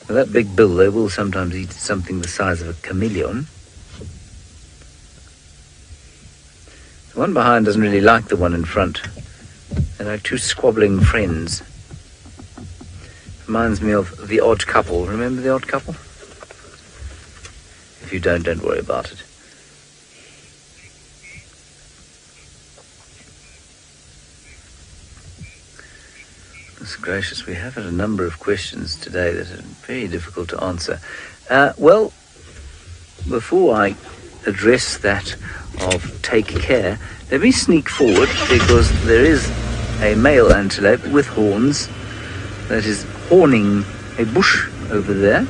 Well, that big bill, they will sometimes eat something the size of a chameleon. The one behind doesn't really like the one in front. They're like two squabbling friends. Reminds me of The Odd Couple. Remember The Odd Couple? If you don't worry about it. Goodness gracious, we have had a number of questions today that are very difficult to answer. Well, before I address that of take care, let me sneak forward because there is a male antelope with horns that is horning a bush over there.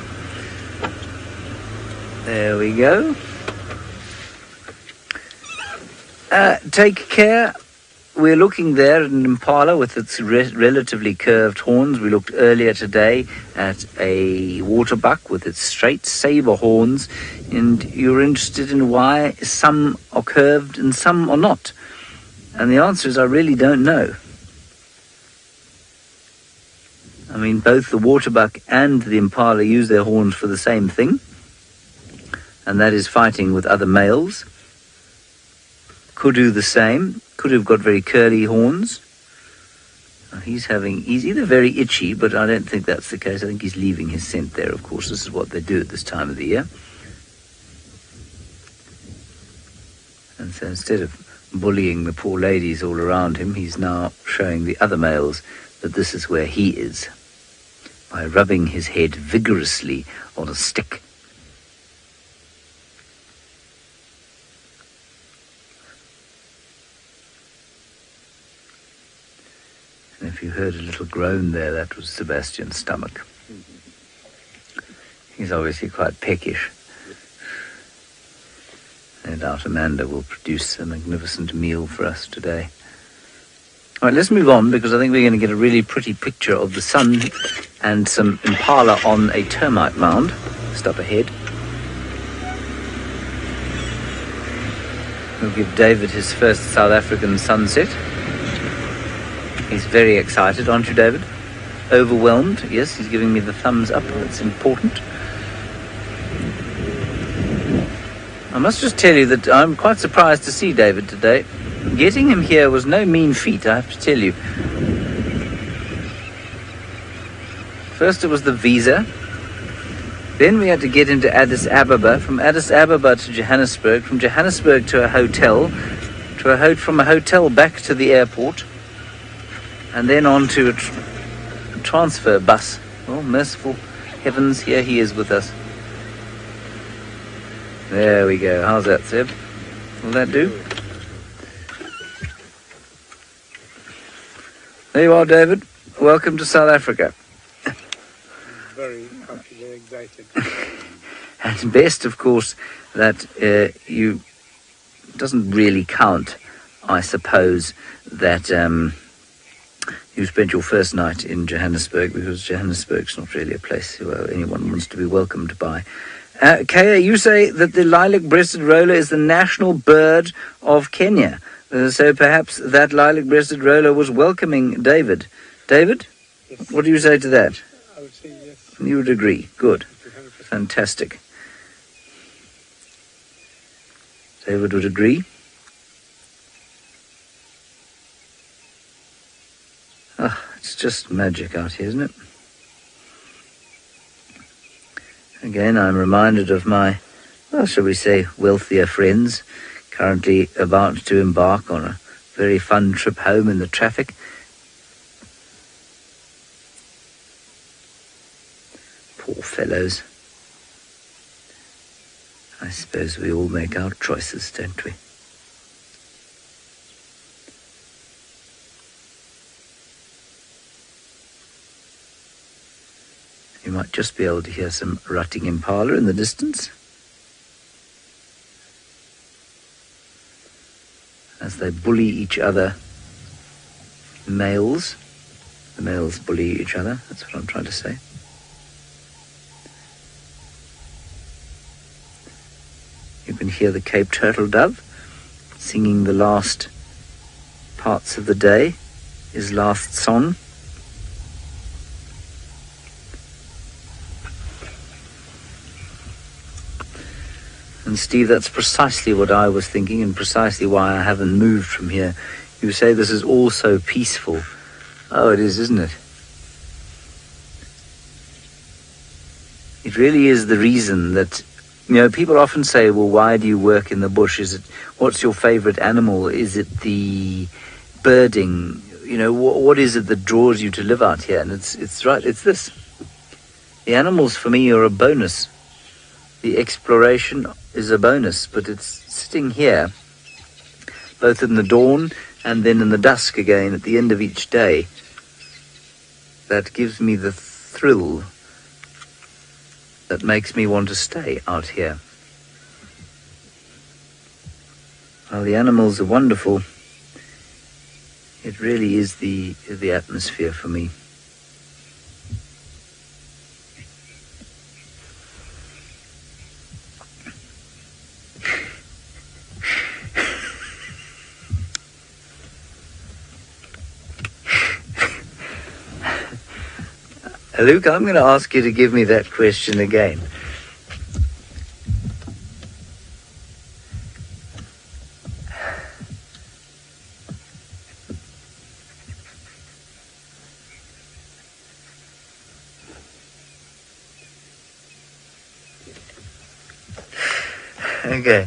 There we go. Take care. We're looking there at an impala with its relatively curved horns. We looked earlier today at a waterbuck with its straight saber horns, and you're interested in why some are curved and some are not. And the answer is I really don't know. I mean, both the waterbuck and the impala use their horns for the same thing, and that is fighting with other males. Kudu the same. Kudu've got very curly horns. He's either very itchy, but I don't think that's the case. I think he's leaving his scent there, of course. This is what they do at this time of the year. And so instead of bullying the poor ladies all around him, he's now showing the other males that this is where he is, by rubbing his head vigorously on a stick. And if you heard a little groan there, that was Sebastian's stomach. He's obviously quite peckish. No doubt Amanda will produce a magnificent meal for us today. All right, let's move on, because I think we're going to get a really pretty picture of the sun and some impala on a termite mound just up ahead. We'll give David his first South African sunset. He's very excited, aren't you, David? Overwhelmed? Yes, he's giving me the thumbs up. That's important. I must just tell you that I'm quite surprised to see David today. Getting him here was no mean feat, I have to tell you. First it was the visa. Then we had to get into Addis Ababa. From Addis Ababa to Johannesburg. From Johannesburg to a hotel. From a hotel back to the airport. And then on to a transfer bus. Well, merciful heavens, here he is with us. There we go. How's that, Seb? Will that do? There you are, David. Welcome to South Africa. Very happy, very excited. And best, of course, that you doesn't really count, I suppose, that you spent your first night in Johannesburg, because Johannesburg's not really a place where anyone wants to be welcomed by. Kaya, you say that the lilac-breasted roller is the national bird of Kenya. So perhaps that lilac-breasted roller was welcoming David. David, Yes. what do you say to that? I would say yes. You would agree. Good. 200%. Fantastic. David would agree. Ah, it's just magic out here, isn't it? Again, I'm reminded of my, well, shall we say, wealthier friends, currently about to embark on a very fun trip home in the traffic. Poor fellows. I suppose we all make our choices, don't we? You might just be able to hear some rutting impala in the distance as they bully each other. The males bully each other, that's what I'm trying to say. You can hear the Cape turtle dove singing the last parts of the day, his last song. And Steve, that's precisely what I was thinking and precisely why I haven't moved from here. You say this is all so peaceful. Oh, it is, isn't it? It really is the reason that, people often say, well, why do you work in the bush? What's your favorite animal? Is it the birding? What is it that draws you to live out here? And it's right, it's this. The animals for me are a bonus. The exploration is a bonus, but it's sitting here, both in the dawn and then in the dusk again at the end of each day, that gives me the thrill that makes me want to stay out here. Well, the animals are wonderful. It really is the atmosphere for me. Luke, I'm going to ask you to give me that question again. Okay.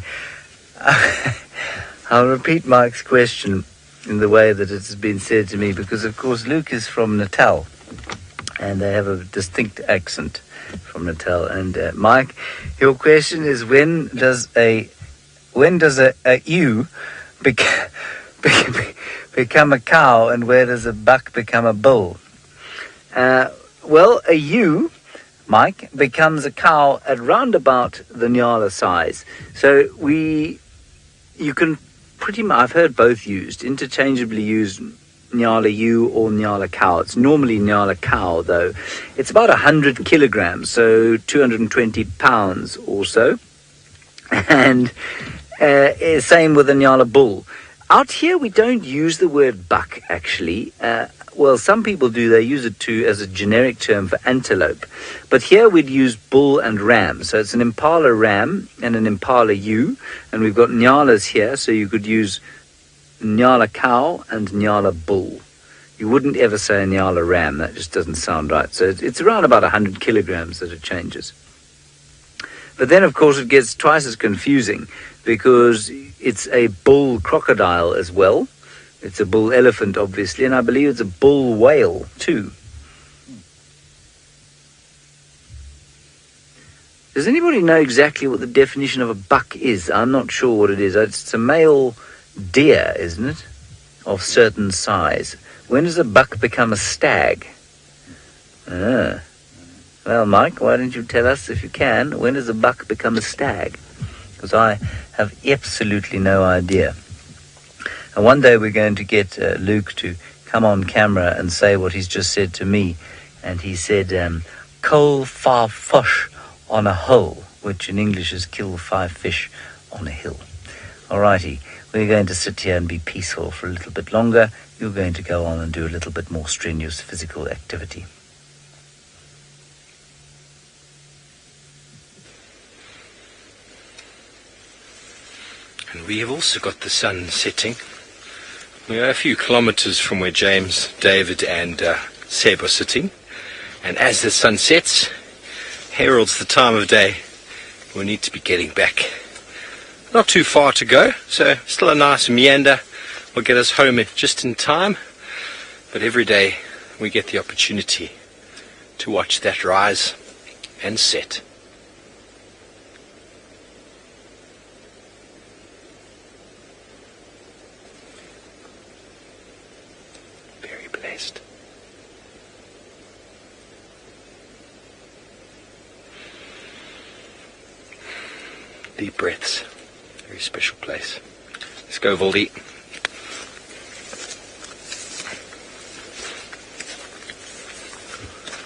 I'll repeat Mike's question in the way that it has been said to me, because of course Luke is from Natal and they have a distinct accent from Natal. And Mike, your question is, when does a ewe become a cow, and where does a buck become a bull? Well, a ewe, Mike, becomes a cow at round about the Nyala size. So you can pretty much, I've heard both used, interchangeably used, Nyala ewe or Nyala cow. It's normally Nyala cow, though. It's about 100 kilograms, so 220 pounds or so. And same with a Nyala bull. Out here, we don't use the word buck, actually. Well, some people do. They use it as a generic term for antelope. But here we'd use bull and ram. So it's an Impala ram and an Impala ewe. And we've got Nyalas here, so you could use Nyala cow and Nyala bull. You wouldn't ever say a Nyala ram. That just doesn't sound right. So it's around about 100 kilograms that it changes. But then, of course, it gets twice as confusing because it's a bull crocodile as well. It's a bull elephant, obviously, and I believe it's a bull whale, too. Does anybody know exactly what the definition of a buck is? I'm not sure what it is. It's a male deer, isn't it? Of certain size. When does a buck become a stag? Well, Mike, why don't you tell us, if you can, when does a buck become a stag? Because I have absolutely no idea. And one day we're going to get Luke to come on camera and say what he's just said to me. And he said, "Coal 5 fish on a hole," which in English is kill 5 fish on a hill. Alrighty, we're going to sit here and be peaceful for a little bit longer. You're going to go on and do a little bit more strenuous physical activity. And we have also got the sun setting. We are a few kilometers from where James, David and Seb are sitting. And as the sun sets, heralds the time of day. We need to be getting back. Not too far to go, so still a nice meander will get us home just in time. But every day we get the opportunity to watch that rise and set. Very blessed. Deep breaths. Very special place. Let's go, Voldy.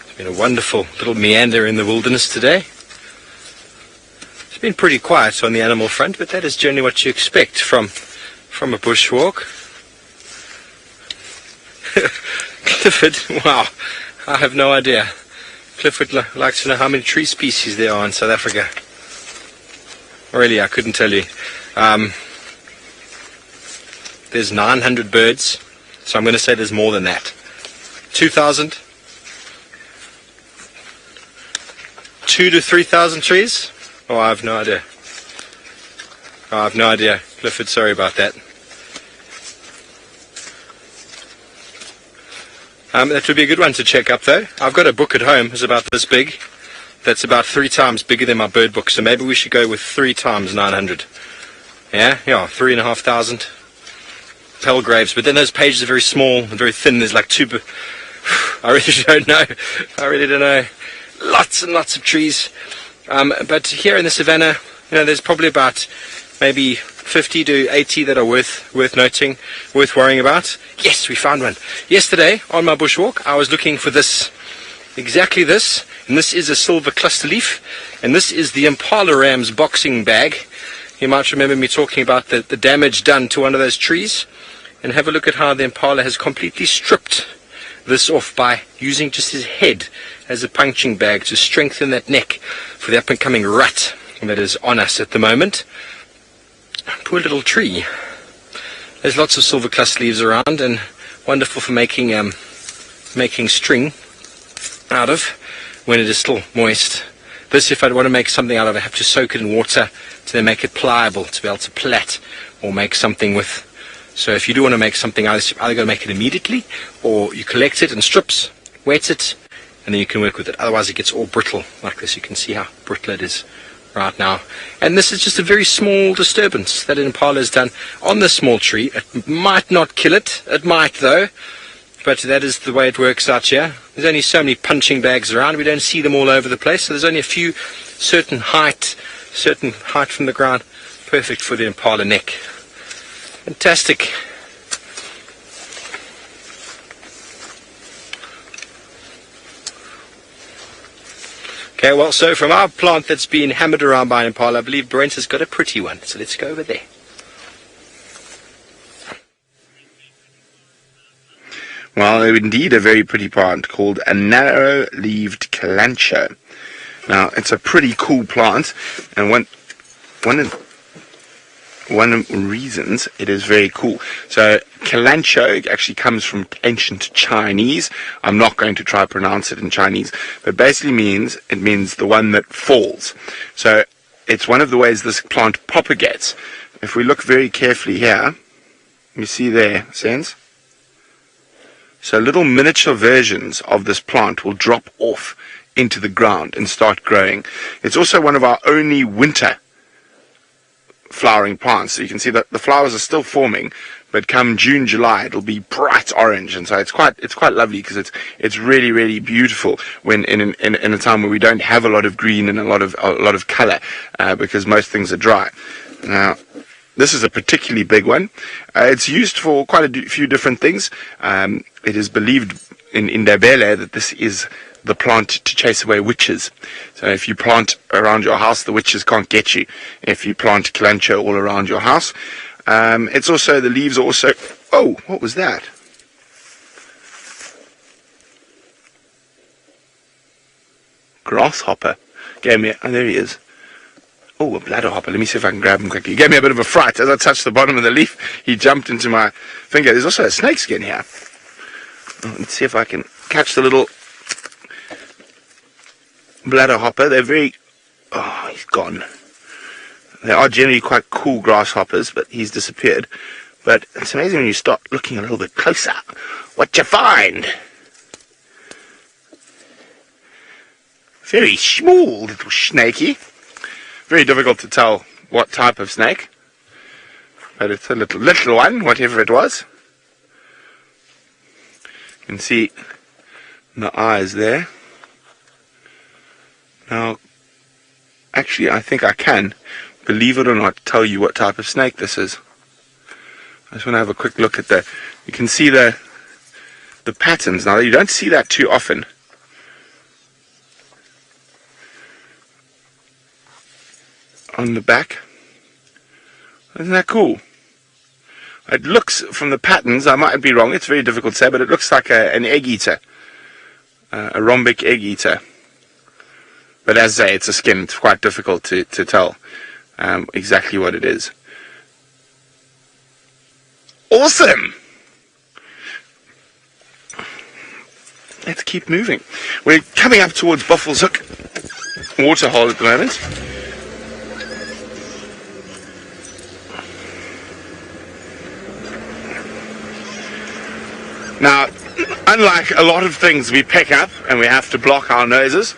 It's been a wonderful little meander in the wilderness today. It's been pretty quiet on the animal front, but that is generally what you expect from a bushwalk. Clifford, wow, I have no idea. Clifford likes to know how many tree species there are in South Africa. Really, I couldn't tell you. There's 900 birds, so I'm going to say there's more than that. 2,000? 2 to 3,000 trees? Oh, I have no idea. Oh, I have no idea. Clifford, sorry about that. That would be a good one to check up, though. I've got a book at home. It's about this big. That's about 3 times bigger than my bird book, so maybe we should go with 3 times 900. Yeah, 3,500 Palgraves. But then those pages are very small and very thin. There's like 2... I really don't know. I really don't know. Lots and lots of trees. But here in the savannah, there's probably about maybe 50 to 80 that are worth noting, worth worrying about. Yes, we found one. Yesterday, on my bushwalk, I was looking for this, exactly this, and this is a silver cluster leaf, and this is the Impala ram's boxing bag. You might remember me talking about the damage done to one of those trees, and have a look at how the Impala has completely stripped this off by using just his head as a punching bag to strengthen that neck for the up-and-coming rut that is on us at the moment. Poor little tree. There's lots of silver cluster leaves around and wonderful for making string out of when it is still moist. This, if I want to make something out of it, I have to soak it in water to then make it pliable to be able to plait or make something with. So if you do want to make something, either got to make it immediately, or you collect it in strips, wet it, and then you can work with it. Otherwise it gets all brittle like this. You can see how brittle it is right now. And this is just a very small disturbance that an impala has done on this small tree. It might not kill it. It might, though. But that is the way it works out here. There's only so many punching bags around. We don't see them all over the place. So there's only a few certain height from the ground. Perfect for the impala neck. Fantastic. Okay, well, so from our plant that's been hammered around by an impala, I believe Brent has got a pretty one. So let's go over there. Well, indeed a very pretty plant called a narrow-leaved kalanchoe. Now, it's a pretty cool plant, and one of the reasons it is very cool. So, kalanchoe actually comes from ancient Chinese. I'm not going to try to pronounce it in Chinese, but basically it means the one that falls. So, it's one of the ways this plant propagates. If we look very carefully here, you see there, sense? So little miniature versions of this plant will drop off into the ground and start growing. It's also one of our only winter flowering plants. So you can see that the flowers are still forming, but come June, July, it'll be bright orange, and so it's quite lovely because it's really, really beautiful when in a time where we don't have a lot of green and a lot of color because most things are dry. Now, this is a particularly big one. It's used for quite a few different things. It is believed in Ndebele that this is the plant to chase away witches. So if you plant around your house, the witches can't get you. If you plant kalanchoe all around your house. It's also, the leaves are also... Oh, what was that? Grasshopper. Gave me... Oh, there he is. Oh, a bladderhopper. Let me see if I can grab him quickly. He gave me a bit of a fright. As I touched the bottom of the leaf, he jumped into my finger. There's also a snake skin here. Oh, let's see if I can catch the little bladderhopper. They're very... Oh, he's gone. They are generally quite cool grasshoppers, but he's disappeared. But it's amazing when you start looking a little bit closer. What you find? Very small little snakey. Very difficult to tell what type of snake. But it's a little one, whatever it was. You can see the eyes there. Now, actually, I think I can, believe it or not, tell you what type of snake this is. I just want to have a quick look at you can see the patterns. Now, you don't see that too often. On the back. Isn't that cool? It looks, from the patterns, I might be wrong, it's very difficult to say, but it looks like an egg eater. A rhombic egg eater. But as I say, it's a skin, it's quite difficult to tell exactly what it is. Awesome! Let's keep moving. We're coming up towards Buffalo's Hook waterhole at the moment. Now, unlike a lot of things we pick up and we have to block our noses,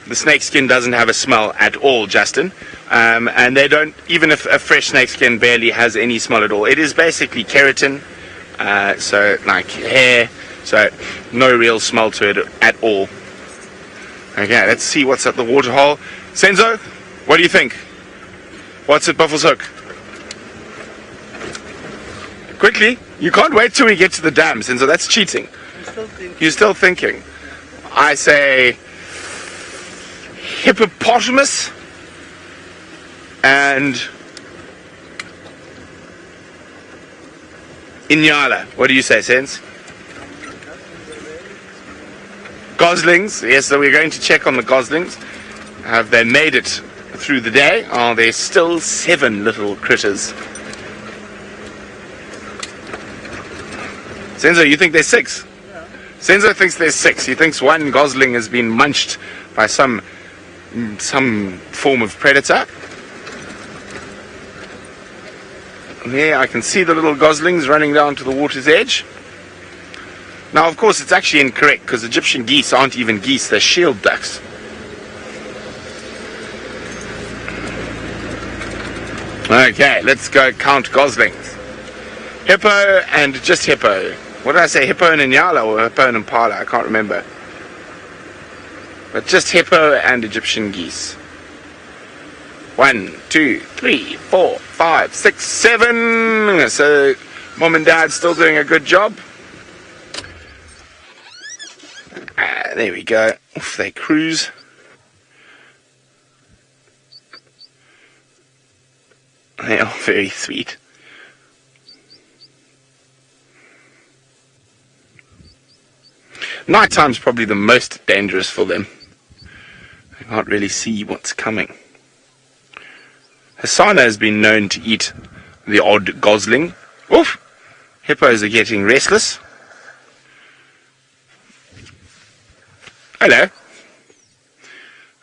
the snake skin doesn't have a smell at all, Justin. And they don't, even if a fresh snake skin barely has any smell at all. It is basically keratin, so like hair, so no real smell to it at all. Okay, let's see what's at the waterhole. Senzo, what do you think? What's at Buffalo's Hook? Quickly, you can't wait till we get to the dam, Senzo, that's cheating. You're still thinking. I say hippopotamus and Inyala. What do you say, Sense? Goslings. Yes, so we're going to check on the goslings. Have they made it through the day? Are there still 7 little critters? Senzo, you think there's 6? Yeah. Senzo thinks there's 6. He thinks one gosling has been munched by some form of predator. And there I can see the little goslings running down to the water's edge. Now, of course, it's actually incorrect because Egyptian geese aren't even geese, they're shield ducks. Okay, let's go count goslings. Hippo and just hippo. What did I say, hippo and Inyala or hippo and Impala? I can't remember. But just hippo and Egyptian geese. 1, 2, 3, 4, 5, 6, 7. So, Mom and Dad still doing a good job. There we go. Off they cruise. They are very sweet. Nighttime's probably the most dangerous for them. They can't really see what's coming. Hasana has been known to eat the odd gosling. Oof! Hippos are getting restless. Hello.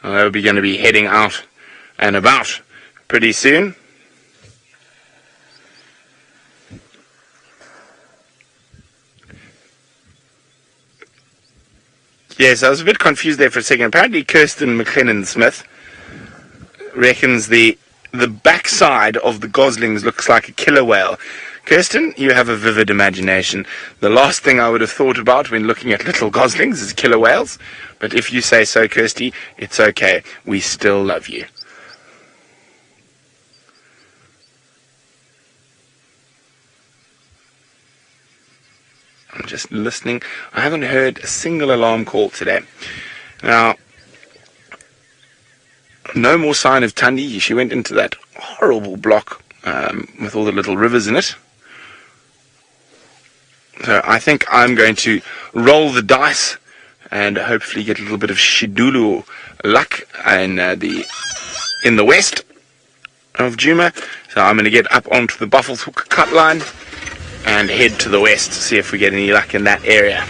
We're going to be heading out and about pretty soon. Yes, I was a bit confused there for a second. Apparently Kirsten McLennan-Smith reckons the backside of the goslings looks like a killer whale. Kirsten, you have a vivid imagination. The last thing I would have thought about when looking at little goslings is killer whales. But if you say so, Kirsty, it's okay. We still love you. I'm just listening. I haven't heard a single alarm call today. Now, no more sign of Tundi. She went into that horrible block with all the little rivers in it. So I think I'm going to roll the dice and hopefully get a little bit of Shidulu luck in the west of Djuma. So I'm going to get up onto the Buffalo's Hook cut line and head to the west to see if we get any luck in that area.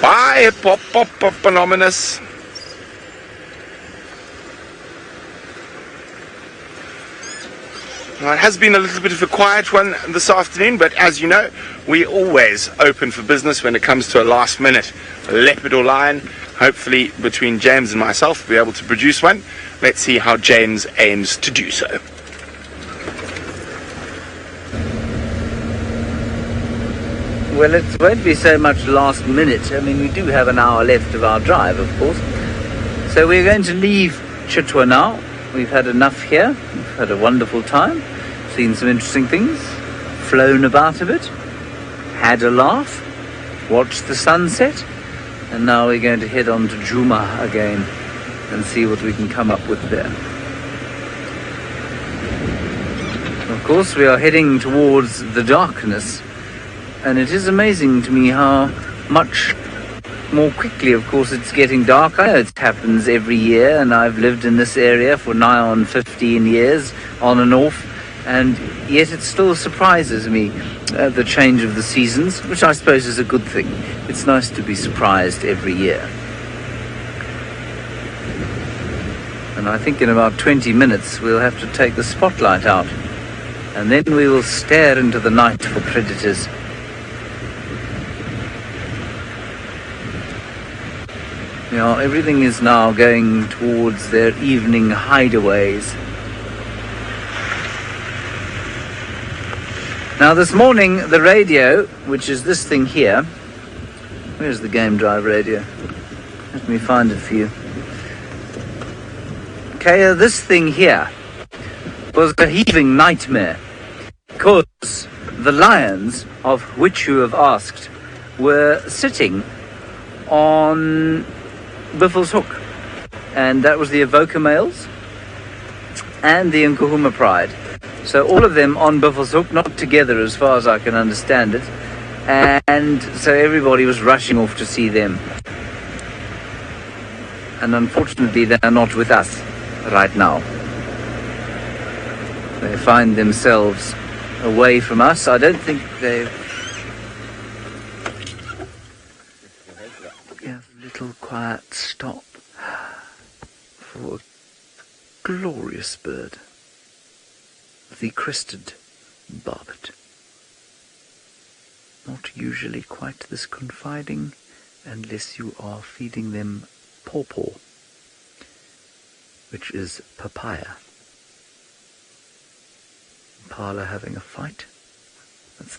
Bye, Hippopotamus. Well, it has been a little bit of a quiet one this afternoon, but as you know, we're always open for business when it comes to a last minute leopard or lion hopefully between James and myself we'll be able to produce one. Let's see how James aims to do so. Well, it won't be so much last minute. I mean, we do have an hour left of our drive, of course. So we're going to leave Chitwa now. We've had enough here. We've had a wonderful time, seen some interesting things, flown about a bit, had a laugh, watched the sunset, and now we're going to head on to Djuma again and see what we can come up with there. Of course, we are heading towards the darkness, and it is amazing to me how much more quickly, of course, it's getting dark. I know it happens every year, and I've lived in this area for nigh on 15 years, on and off, and yet it still surprises me, the change of the seasons, which I suppose is a good thing. It's nice to be surprised every year. And I think in about 20 minutes we'll have to take the spotlight out, and then we will stare into the night for predators. You know, everything is now going towards their evening hideaways. Now this morning, the radio, which is this thing here, where's the game drive radio? Let me find it for you. Okay, this thing here was a heaving nightmare, because the lions, of which you have asked, were sitting on Biffle's Hook, and that was the Avoca males and the Nkuhuma Pride. So all of them on Biffle's Hook, not together as far as I can understand it, and so everybody was rushing off to see them. And unfortunately they are not with us right now. They find themselves away from us. I don't think they've... Have a little quiet stop for a glorious bird. The crested barbet. Not usually quite this confiding unless you are feeding them pawpaw, which is papaya. Impala having a fight.